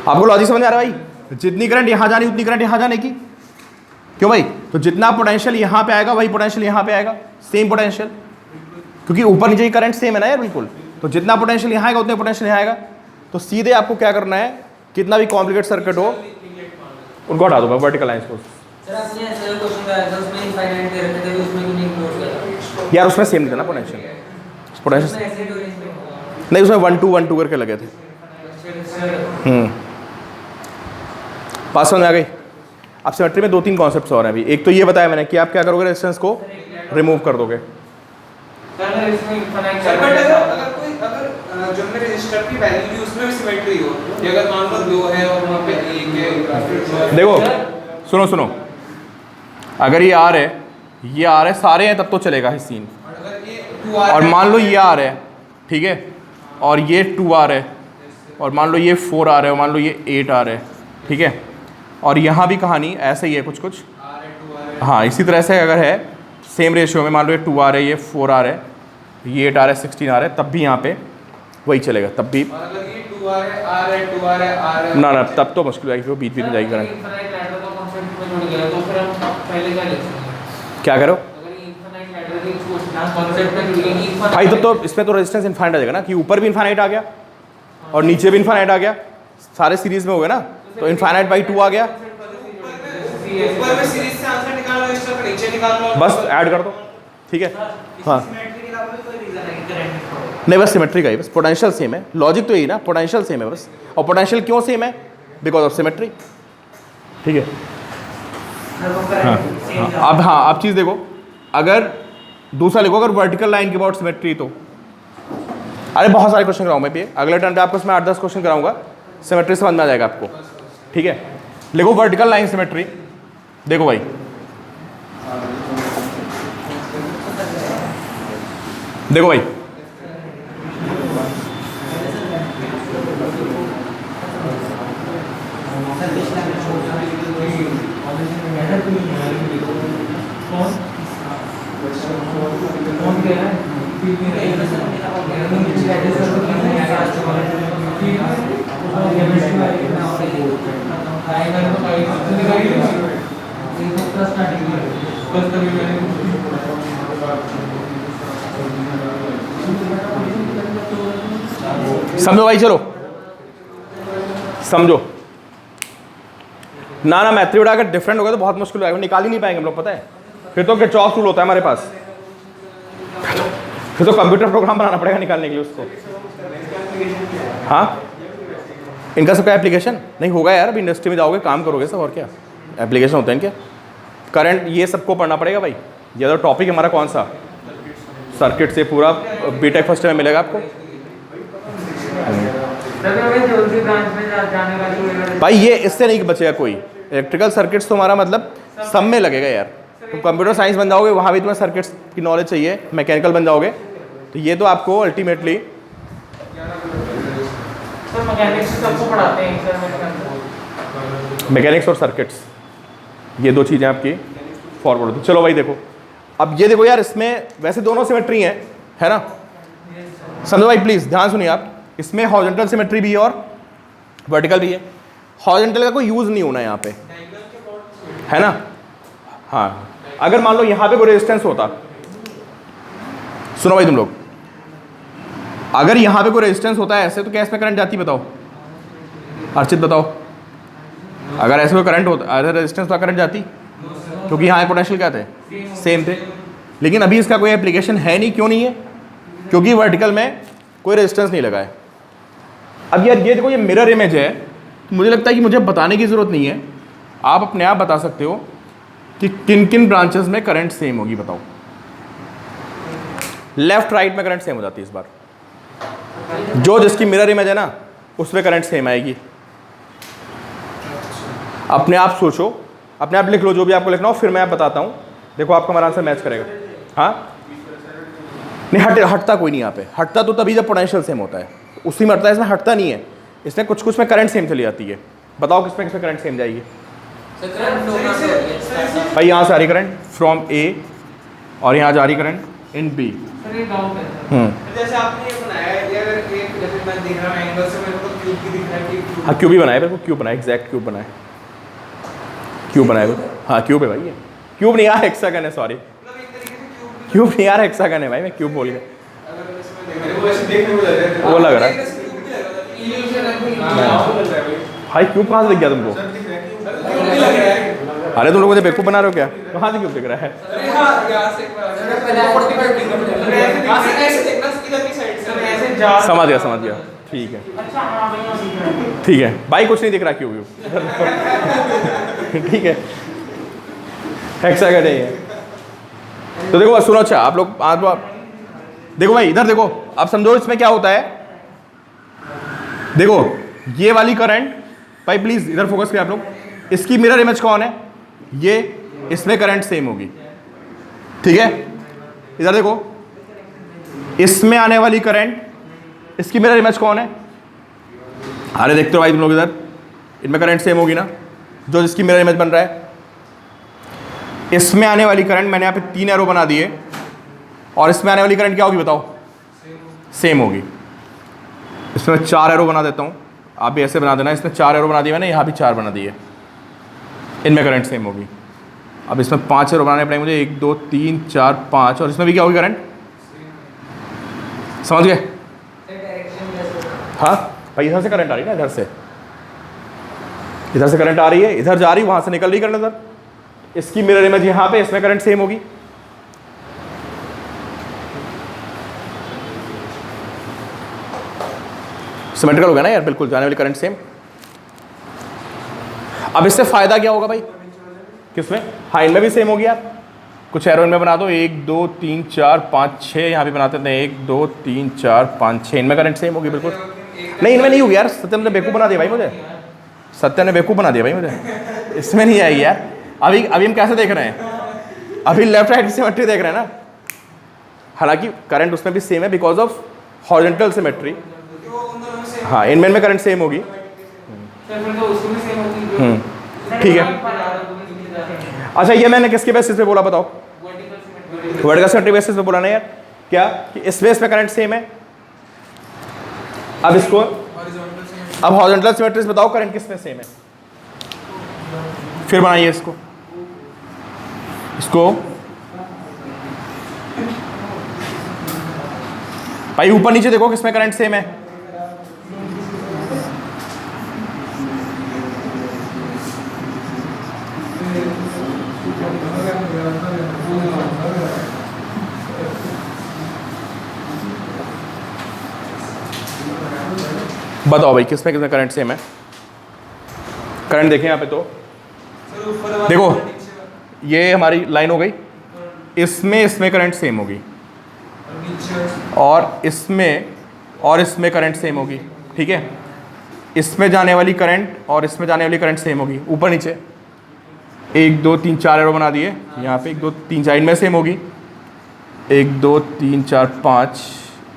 आपको लॉजिक समझ आ रहा है भाई? जितनी करंट यहाँ जानी उतनी करंट यहाँ जाने की, क्यों भाई? तो जितना पोटेंशियल यहाँ पे आएगा वही पोटेंशियल यहाँ पे आएगा, सेम पोटेंशियल, क्योंकि ऊपर नीचे की करंट सेम है ना यार, बिल्कुल। तो जितना पोटेंशियल यहाँ आएगा उतने पोटेंशियल यहाँ आएगा। तो सीधे आपको क्या करना है, कितना भी कॉम्प्लिकेट सर्किट हो उनको हटा दो वर्टिकल लाइंस को। यार उसमें सेम नहीं था ना पोटेंशियल नहीं, उसमें 1 2 1 2 करके लगे थे। बात समझ में आ गई? अब सिमेट्री में 2-3 कॉन्सेप्ट्स और हैं अभी। एक तो ये बताया मैंने कि आप क्या करोगे, रेजिस्टेंस को रिमूव कर दोगे। जो हमने रजिस्टर की वैल्यू ली उसमें भी सिमेट्री हो, कि अगर मान लो 2 है और वहाँ पे 1 है। देखो सुनो सुनो, अगर ये आर है, ये आर है, सारे हैं तब तो चलेगा इस सीन। और मान लो ये आर है, ठीक है, और ये 2 आर है, और मान लो ये 4 आर है, और मान लो ये 8 आर है, ठीक है। और यहाँ भी कहानी ऐसा ही है कुछ कुछ, हाँ इसी तरह से अगर है सेम रेशियो में, मान लो ये 2 आर है, ये 4 आर है, ये 8 आर है, 16 आर है, तब भी यहाँ पे वही चलेगा, तब भी। और अगर ये 2 आर है, आर है, 2 आर है, आर है, ना तब तो मुश्किल आएगी, बीच बीच में जाएगी करंट। क्या करो भाई, तो इसमें तो रेजिस्टेंस इनफाइनाइट आ जाएगा ना, कि ऊपर भी इनफाइनाइट आ गया और नीचे भी इनफाइनाइट आ गया, सारे सीरीज में हो गए ना, तो इनफाइनाइट बाई 2 आ गया, ऊपर में सीरीज से आंसर निकाल लो, इसका नीचे निकाल लो, बस ऐड कर दो, ठीक है। हाँ नहीं, बस सिमेट्री का ही, बस पोटेंशियल सेम है, लॉजिक तो यही ना, पोटेंशियल सेम है बस। और पोटेंशियल क्यों सेम है? बिकॉज ऑफ सिमेट्री, ठीक है। हाँ अब चीज़ देखो, अगर दूसरा लिखो, अगर वर्टिकल लाइन के अबाउट सिमेट्री, तो अरे बहुत सारे क्वेश्चन कराऊंगा मैं, अगले टाइम पे आपको इसमें 8-10 क्वेश्चन कराऊंगा, सिमेट्री समझ में आ जाएगा आपको, ठीक है। लिखो वर्टिकल लाइन सिमेट्री, देखो भाई देखो भाई, समझो भाई, चलो समझो ना मैथ्री उड़ा, अगर डिफरेंट होगा तो बहुत मुश्किल होगा, निकाल ही नहीं पाएंगे हम लोग, पता है। फिर तो किरचॉफ रूल होता है हमारे पास, फिर तो कंप्यूटर प्रोग्राम बनाना पड़ेगा निकालने के लिए उसको। हाँ इनका सबका एप्लीकेशन नहीं होगा यार, अभी इंडस्ट्री में जाओगे काम करोगे सब, और क्या एप्लीकेशन होते हैं इनके, करंट ये सबको पढ़ना पड़ेगा भाई। ये तो टॉपिक हमारा कौन सा, सर्किट से पूरा बीटेक फर्स्ट में मिलेगा आपको भाई। ये इससे नहीं बचेगा कोई, इलेक्ट्रिकल सर्किट्स तो हमारा मतलब सब में लगेगा यार। तुम कंप्यूटर साइंस बन जाओगे, वहाँ भी तुम्हें सर्किट्स की नॉलेज चाहिए, मैकेनिकल बन जाओगे, तो ये तो आपको अल्टीमेटली मैकेनिक्स और सर्किट्स, ये 2 चीज़ें आपकी फॉरवर्ड होती। चलो भाई देखो, अब ये देखो यार, इसमें वैसे दोनों सिमेट्री हैं, है ना, समझो भाई प्लीज़ ध्यान सुनिए आप, इसमें हॉरिजॉन्टल सिमेट्री भी है और वर्टिकल भी है। हॉरिजॉन्टल का कोई यूज़ नहीं होना यहाँ पे, है ना। हाँ अगर मान लो यहाँ पे कोई रेजिस्टेंस होता, सुनो भाई तुम लोग, अगर यहाँ पे कोई रेजिस्टेंस होता है ऐसे, तो क्या इसमें करंट जाती, बताओ अर्चित बताओ। अगर ऐसे कोई करंट होता, अगर रेजिस्टेंस होता, करंट जाती, क्योंकि यहाँ पोटेंशियल क्या थे, सेम थे। लेकिन अभी इसका कोई एप्लीकेशन है नहीं, क्यों नहीं है? क्योंकि वर्टिकल में कोई रेजिस्टेंस नहीं लगा है। अब यार ये देखो, ये मिरर इमेज है, मुझे लगता है कि मुझे बताने की ज़रूरत नहीं है, आप अपने आप बता सकते हो कि किन किन ब्रांचेस में करंट सेम होगी, बताओ। लेफ्ट राइट में करंट सेम हो जाती है इस बार, जो जिसकी मिरर इमेज है ना उसमें करंट सेम आएगी। अपने आप सोचो, अपने आप लिख लो जो भी आपको लिखना हो, फिर मैं आप बताता हूँ, देखो आपका हमारा आंसर मैच करेगा। हाँ नहीं हटता कोई नहीं यहाँ पे, हटता तो तभी जब पोटेंशियल सेम होता है, उसी में हटता है, इसमें हटता नहीं है। इसमें कुछ कुछ में करंट सेम चली जाती है, बताओ किसमें किसमें करंट सेम जाएगी भाई। यहाँ से आ रही करंट फ्रॉम ए और यहाँ जा रही करंट इन बी। जैसे आपने ये बनाया है, अगर एक जैसे मैं देख रहा हूं एंगल से, मेरे को क्यूब की दिख रहा है कि हाँ क्यूब ही बनाया, मेरे को क्यूब बनाया, एग्जैक्ट क्यूब बनाया, क्यूब बनाया। हाँ क्यूब है भाई, ये क्यूब नहीं यार, हेक्सागन है, सॉरी क्यूब नहीं यार, हेक्सागन है भाई, मैं क्यूब बोल गया, वो लग रहा है भाई। क्यूब कहाँ से दिख गया तुमको? अरे तुम लोग मुझे बेवकूफ बना रहे हो क्या? कहाँ से क्यूब दिख रहा है? समझ गया, ठीक है ठीक है भाई, कुछ नहीं दिख रहा क्यूब ठीक है, हेक्सागन है ये। तो देखो सुनो, अच्छा आप लोग देखो भाई इधर देखो, आप समझो इसमें क्या होता है, देखो ये वाली करंट, भाई प्लीज इधर फोकस करिए आप लोग, इसकी मिरर इमेज कौन है? ये, इसमें करंट सेम होगी, ठीक है। इधर देखो, इसमें आने वाली करंट, इसकी मिरर इमेज कौन है? अरे देखते हो भाई तुम लोग, इधर इनमें करंट सेम होगी ना, जो जिसकी मिरर इमेज बन रहा है। इसमें आने वाली करंट, मैंने यहाँ पे 3 एरो बना दिए, और इसमें आने वाली करंट क्या होगी बताओ? सेम होगी। इसमें 4 एरो बना देता हूँ, आप भी ऐसे बना देना। इसमें 4 एरो बना दिए मैंने, यहाँ भी 4 बना दिए, इनमें करंट सेम होगी। अब इसमें 5 एरो बनाने पड़ेंगे मुझे, 1 2 3 4 5, और इसमें भी क्या होगी करंट? समझ गए? हाँ भाई, इधर से करंट आ रही है ना, इधर से करंट आ रही है, इधर जा रही, वहां से निकल रही करंट इधर। इसकी मिरर इमेज यहाँ पे, इसमें करंट सेम होगी। सिमेट्रिकल हो गया ना यार, बिल्कुल जाने वाली करंट सेम। अब इससे फायदा क्या होगा भाई? किसमें? हाँ, इनमें भी सेम होगी यार। कुछ एरो इनमें बना दो, 1 2 3 4 5 6, यहाँ भी बनाते थे 1 2 3 4 5 6, इनमें करंट सेम होगी बिल्कुल। नहीं, इनमें नहीं होगी यार, सत्यम ने बेवकूफ़ बना दिया भाई मुझे, सत्य ने बेवकूफ़ बना दिया भाई मुझे, इसमें नहीं आएगी यार। अभी हम कैसे देख रहे हैं? अभी लेफ्ट राइट की सिमेट्री देख रहे हैं ना, हालांकि करंट उसमें भी सेम है बिकॉज ऑफ हॉरिजॉन्टल सिमेट्री। हाँ, इनमें करंट सेम होगी। ठीक है। अच्छा, ये मैंने किसके बेसिस पे बोला बताओ? वर्टिकल सिमेट्री बेसिस पे बोला ना यार, क्या कि इस बेस पे करंट सेम है। अब इसको, अब हॉरिजॉन्टल सिमेट्री बताओ करंट किस में सेम है, फिर बनाइए इसको भाई ऊपर नीचे देखो किसमें करंट सेम है। बताओ भाई किसमें करंट सेम है? करंट देखें यहाँ पे, तो देखो ये हमारी लाइन हो गई, इसमें करंट सेम होगी, और इसमें करंट सेम होगी, ठीक है। इसमें जाने वाली करंट और इसमें जाने वाली करंट सेम होगी, ऊपर नीचे 1 2 3 4 एरो बना दिए, यहाँ पे 1 2 3 4 इनमें सेम होगी, 1 2 3 4 5,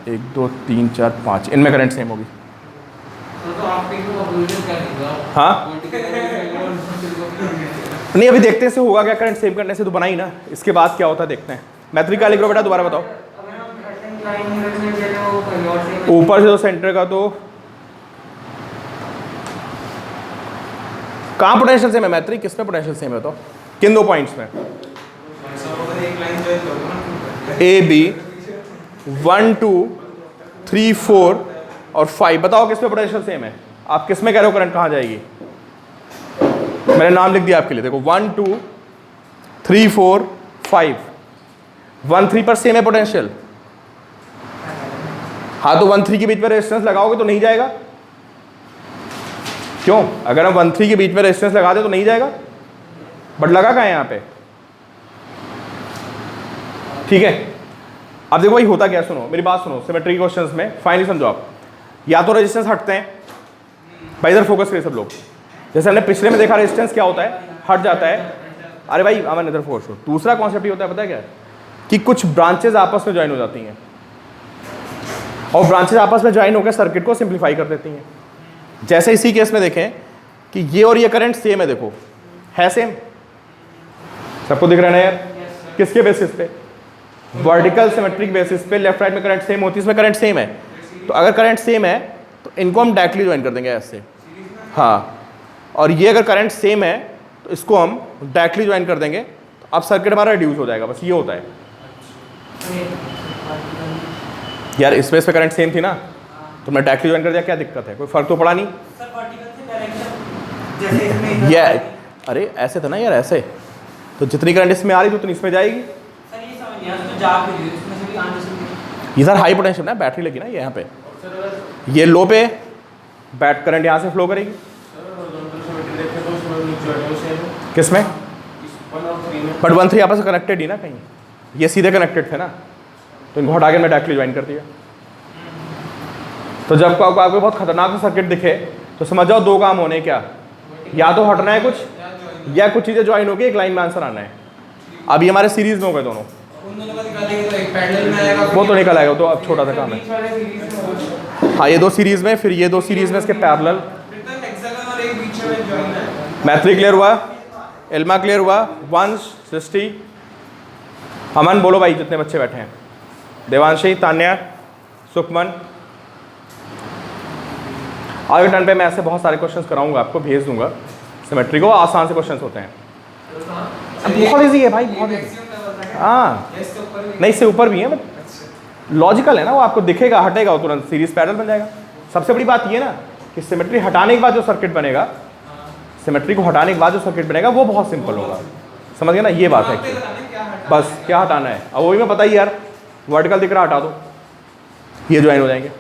1 2 3 4 5, इनमें करंट सेम होगी। हाँ नहीं, अभी देखते हैं से होगा क्या, करंट सेव करने से तो बना ही ना, इसके बाद क्या होता है देखते हैं। मैथ्रिका लिख लो बेटा, दोबारा बताओ। ऊपर से तो सेंटर का, तो कहाँ पोटेंशियल सेम है मैथ्रिक? किसमें पोटेंशियल सेम है बताओ, किन 2 पॉइंट्स में? ए बी 1 2 3 4 और 5, बताओ किसमें पोटेंशियल सेम है? आप किसमें कह रहे हो करंट कहाँ जाएगी? मैंने नाम लिख दिया आपके लिए, देखो 1 2 3 4 5, 1 3 पर सेम है पोटेंशियल। हाँ, तो 1 3 के बीच में रेजिस्टेंस लगाओगे तो नहीं जाएगा। क्यों? अगर हम 1 3 के बीच में रेजिस्टेंस लगा दे तो नहीं जाएगा, बट लगा कहाँ है यहाँ पे? ठीक है। अब देखो भाई होता क्या, सुनो मेरी बात सुनो, सिमेट्री क्वेश्चंस में फाइनली समझो आप, या तो रेजिस्टेंस हटते हैं भाई, इधर फोकस करिए सब लोग, जैसे हमने पिछले में देखा रेजिस्टेंस क्या होता है, हट जाता है। अरे भाई अमन इधर फोकस करो। दूसरा कॉन्सेप्ट ये होता है, पता है क्या, कि कुछ ब्रांचेज आपस में ज्वाइन हो जाती हैं, और ब्रांचेज आपस में ज्वाइन होकर सर्किट को सिंप्लीफाई कर देती हैं। जैसे इसी केस में देखें कि ये और ये करंट सेम है, देखो है सेम, सबको दिख रहा है ना यार? किसके बेसिस पे? वर्टिकल सिमेट्रिक बेसिस पे लेफ्ट राइट में करंट सेम होती है, इसमें करंट सेम है। तो अगर करंट सेम है तो इनको हम डायरेक्टली ज्वाइन कर देंगे ऐसे, हाँ, और ये अगर करंट सेम है तो इसको हम डायरेक्टली ज्वाइन कर देंगे, तो अब सर्किट हमारा रिड्यूस हो जाएगा, बस ये होता है यार। इस पे करंट सेम थी ना, तो मैं डायरेक्टली ज्वाइन कर दिया, क्या दिक्कत है? कोई फर्क तो पड़ा नहीं। ये अरे ऐसे था ना यार, ऐसे तो जितनी करंट इसमें आ रही थी उतनी इसमें जाएगी। इधर हाई पोटेंशियल ना, बैटरी लगी ना ये यहाँ पे, ये लो पे बैट करंट यहाँ से फ्लो करेगी। किसमें? बट 1 3 आपस में कनेक्टेड ही ना, कहीं ये सीधे कनेक्टेड थे ना, तो इनको हटा के मैं डायरेक्टली ज्वाइन कर दिया। तो तो जब आपको बहुत खतरनाक सर्किट दिखे तो समझ जाओ दो काम होने, क्या, या तो हटना है कुछ, या कुछ चीज़ें ज्वाइन होगी, एक लाइन में आंसर आना है। अभी हमारे सीरीज में हो गए दोनों, उन दोनों का निकालेंगे तो एक पैरेलल में आएगा, वो तो निकल आएगा, तो अब छोटा सा काम है। हाँ, ये दो सीरीज में, फिर ये दो सीरीज में इसके पैरेलल। हेक्सागन और एक बीच में ज्वाइन है। मैथ्री क्लियर हुआ, एल्मा क्लियर हुआ, वंश, सृष्टि, अमन बोलो भाई जितने बच्चे बैठे हैं, देवांशी, तान्या, सुखमन। आगे टर्न पे मैं ऐसे बहुत सारे क्वेश्चंस कराऊंगा, आपको भेज दूंगा सिमेट्री को, आसान से क्वेश्चंस होते हैं, बहुत इजी है भाई, बहुत इजी। हाँ, नहीं इससे ऊपर भी है, बट लॉजिकल है ना, वो आपको दिखेगा, हटेगा, तुरंत सीरीज पैरेलल बन जाएगा। सबसे बड़ी बात ये ना कि सिमेट्री हटाने के बाद जो सर्किट बनेगा, सिमेट्री को हटाने के बाद जो सर्किट बनेगा वो बहुत सिंपल होगा, समझ गए ना, ये बात है। बस क्या हटाना है, अब वही मैं बताइए यार, वर्टिकल दिख रहा हटा दो, ये ज्वाइन हो जाएंगे।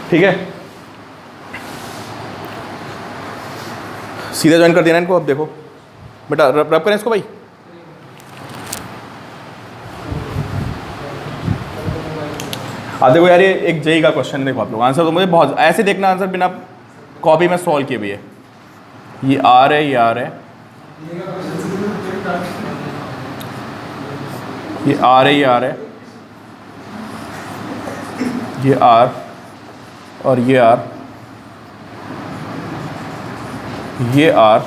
ठीक है, सीधा ज्वाइन कर देना इनको। अब देखो बेटा, रब करें इसको भाई। अब देखो यार, ये एक जेई का क्वेश्चन, देखो आप लोग आंसर तो मुझे बहुत ऐसे देखना, आंसर बिना कॉपी में सॉल्व किए भी है। ये आर है, ये आर है, ये आर है, ये आर है, ये आर और ये आर, ये आर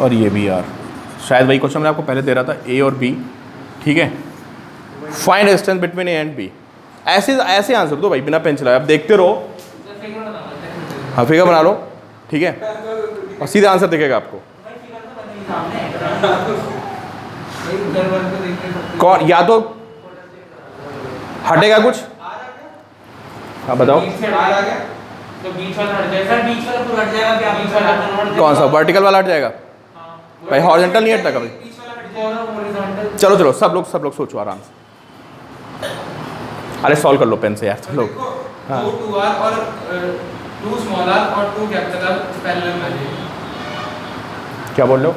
और ये भी आर। शायद वही क्वेश्चन मैं आपको पहले दे रहा था, ए और बी। ठीक है, find distance between A and B. ऐसे ऐसे आंसर दो भाई, बिना पेन चलाए, अब देखते रहो। हाँ, फिगर बना लो, ठीक है, और सीधा आंसर दिखेगा आपको। कौन, या तो हटेगा कुछ, हाँ बताओ कौन सा, वर्टिकल वाला हट जाएगा भाई, हॉरिजॉन्टल नहीं हटता कभी। चलो चलो सब लोग सोचो आराम से, अरे सॉल्व कर लो पेन से यार तुम लोग। हाँ, 2r और 2 स्मॉल r और 2 कैपिटल r पैरेलल में आ जाएगा। क्या बोल रहे हो?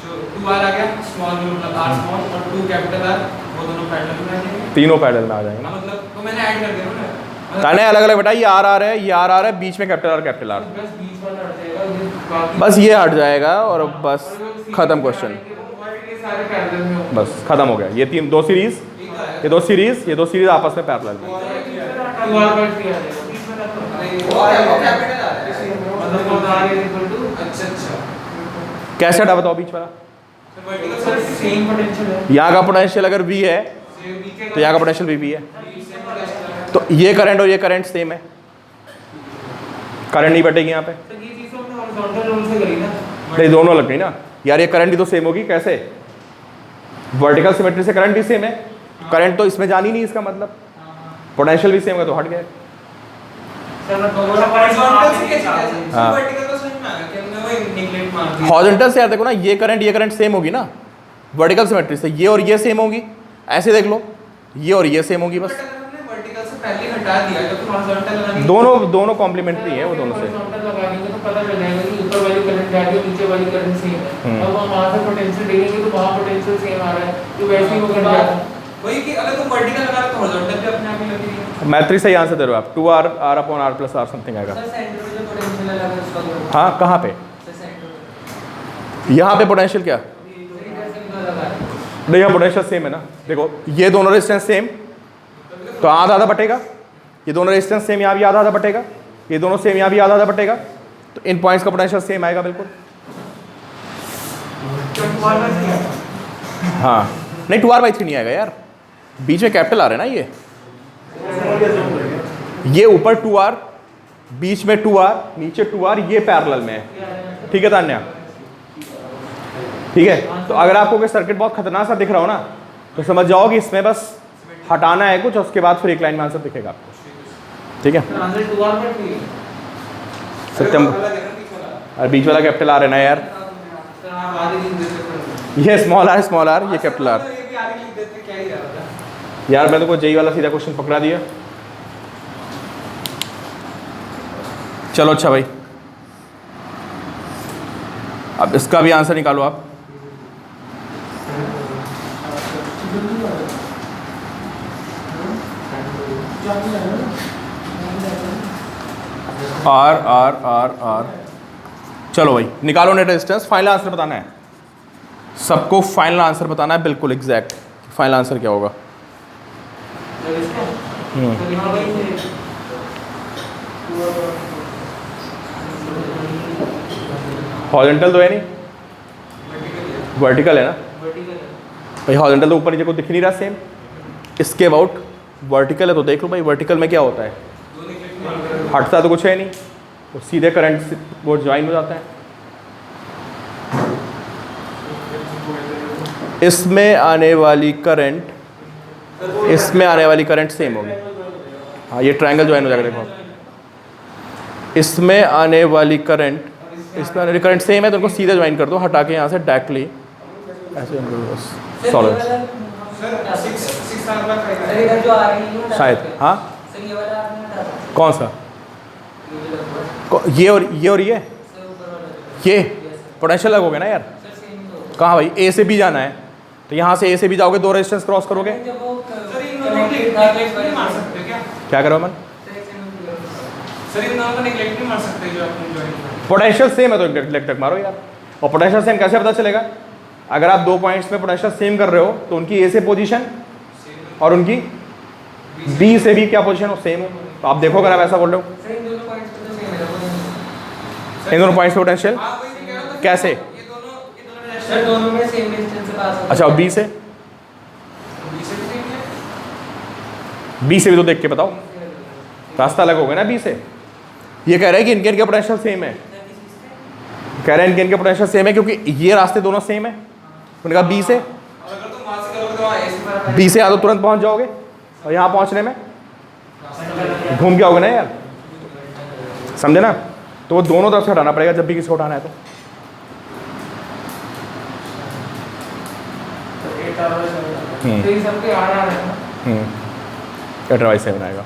जो 2r आ गया स्मॉल मतलब r स्मॉल और 2 कैपिटल r, वो दोनों पैरेलल में आ जाएंगे, तीनों पैरेलल में आ जाएंगे ना, मतलब तो मैंने ऐड कर दिया ना, ताने अलग अलग बेटा, ये आर आर है, ये आर आर है, बीच में कैपिटल आर कैपिटल आर, बस बीच वाला हट जाएगा, बस ये हट जाएगा और बस खत्म क्वेश्चन, सारे पैरेलल में होंगे। बस खत्म हो गया। ये तीन दो सीरीज, ये दो सीरीज आपस में पैरेलल में। 2r बाय 3 आ जाएगा, बीच में रखो, वो कैपिटल आ रहा है, मतलब r इज इक्वल टू, अच्छा कैसे हटा बताओ बीच वाला? वर्टिकल सर सेम पोटेंशियल है, यहाँ का पोटेंशियल अगर v है तो यहाँ का पोटेंशियल भी v है, तो ये करंट और ये करंट सेम है, करंट नहीं बटेगी यहाँ पे, तो ये चीज हमने हॉरिजॉन्टल रूल से करी ना, नहीं दोनों लग गई ना यार, ये करंट ही तो सेम होगी, कैसे? वर्टिकल सिमेट्री से करंट भी सेम है, करंट तो इसमें जानी नहीं, इसका मतलब पोटेंशियल भी सेम है, तो हट गया। हॉरिजॉन्टल से कैसे हाँ। वर्टिकल तो समझ में आ गया कि हमने वो नेगलेक्ट मार दिया। हॉरिजॉन्टल से यार देखो ना, ये करंट सेम होगी ना, वर्टिकल सिमेट्री से ये और ये सेम होगी, ऐसे देख लो, ये और ये सेम होगी, बस वर्टिकल से पहले हटा दिया तो फिर हॉरिजॉन्टल लगानी, दोनों कॉम्प्लीमेंट्री है वो दोनों से। हॉरिजॉन्टल लगाएंगे तो पता चल जाएगा कि ऊपर वाली करंट जा रही है, नीचे वाली करंट सेम है। अब हम वहां से पोटेंशियल देंगे तो वहां पोटेंशियल सेम आ रहा है, तो वैसे ही वो करंट जाएगा। वही कि अगर तुम वर्टिकल लगा रहे तो हॉरिजॉन्टल भी अपने आप ही लगेगी। मैथ्री सही आंसर दे रहे हो आप, 2r r upon r plus r something आएगा। सर सेंटर में जो पोटेंशियल है लगा उसका, हाँ कहाँ पे? सर सेंटर में यहाँ पे पोटेंशियल क्या? नहीं, यहाँ पोटेंशियल सेम है ना, देखो ये दोनों रेजिस्टेंस सेम, तो आधा आधा बटेगा, ये दोनों रेजिस्टेंस सेम, यहाँ भी आधा आधा बटेगा, ये दोनों सेम, यहाँ भी आधा आधा बटेगा, तो इन पॉइंट्स का पोटेंशियल सेम आएगा बिल्कुल। हाँ नहीं, 2r/3 नहीं आएगा यार, बीच में कैपिटल आ रहा है ना, ये ऊपर 2r, बीच में 2r, नीचे 2r, ये पैरेलल में है। ठीक है तान्या, ठीक है। तो अगर आपको कोई सर्किट बहुत खतरनाक सा दिख रहा हो ना, तो समझ जाओ कि इसमें बस हटाना है कुछ, उसके बाद फिर एक लाइन में आंसर दिखेगा आपको। ठीक है, सत्यम, और बीच वाला कैपिटल आर है ना यार, ये स्मॉल आर, ये कैपिटल आर। यार मैंने को जेई वाला सीधा क्वेश्चन पकड़ा दिया। चलो अच्छा भाई, अब इसका भी आंसर निकालो आप। R R R R. चलो भाई निकालो नेट रेजिस्टेंस, फाइनल आंसर बताना है सबको, फाइनल आंसर बताना है बिल्कुल एग्जैक्ट, फाइनल आंसर क्या होगा। हॉरिजॉन्टल तो है नहीं, वर्टिकल है ना भाई। हॉरिजॉन्टल तो ऊपर नीचे को दिख नहीं रहा सेम, इसके अबाउट वर्टिकल है तो देख लो भाई वर्टिकल में क्या होता है, हटता तो कुछ है नहीं, वो सीधे करंट से वो ज्वाइन हो जाता है। इसमें आने वाली करंट, इसमें आने वाली करंट सेम होगी। हाँ ये ट्रायंगल ज्वाइन हो जाएगा देखो, इसमें आने वाली करंट, इसमें आने वाली करंट सेम है तो उनको सीधे ज्वाइन कर दो, हटा के यहाँ से डायरेक्टली ऐसे बस सॉल्व शायद। हाँ कौन सा, ये और ये पोटेंशियल अलग हो गया ना यार। कहाँ भाई, ए से बी जाना है तो यहाँ से ए से बी जाओगे, दो रेजिस्टेंस क्रॉस करोगे। क्या करो मन, पोटेंशियल सेम है तो इलेक्ट्रिक मारो यार। और पोटेंशियल सेम कैसे पता चलेगा, अगर आप दो पॉइंट्स में पोटेंशियल सेम कर रहे हो तो उनकी ए से पोजीशन और उनकी बी से भी क्या पोजीशन हो, सेम हो। तो आप देखो अगर आप ऐसा बोल रहे हो इन दोनों पॉइंट्स पे पोटेंशियल कैसे, दोनों में सेम डिस्टेंस से पास होता है। अच्छा और बी से भी तो देख के बताओ, रास्ता अलग हो गया ना बी से। ये कह रहे हैं कि इनके इनके पोटेंशियल सेम है, कह रहे हैं इनके इनके पोटेंशियल सेम है क्योंकि ये रास्ते दोनों सेम है। उन्होंने कहा बी से, बी से या तो तुरंत पहुंच जाओगे और यहाँ पहुंचने में घूम के आओगे ना यार, समझे ना। तो वो दोनों तरफ से हटाना पड़ेगा जब भी किसी को उठाना है तो। तो ये सबके आ रहा है ना। 8/7 आएगा।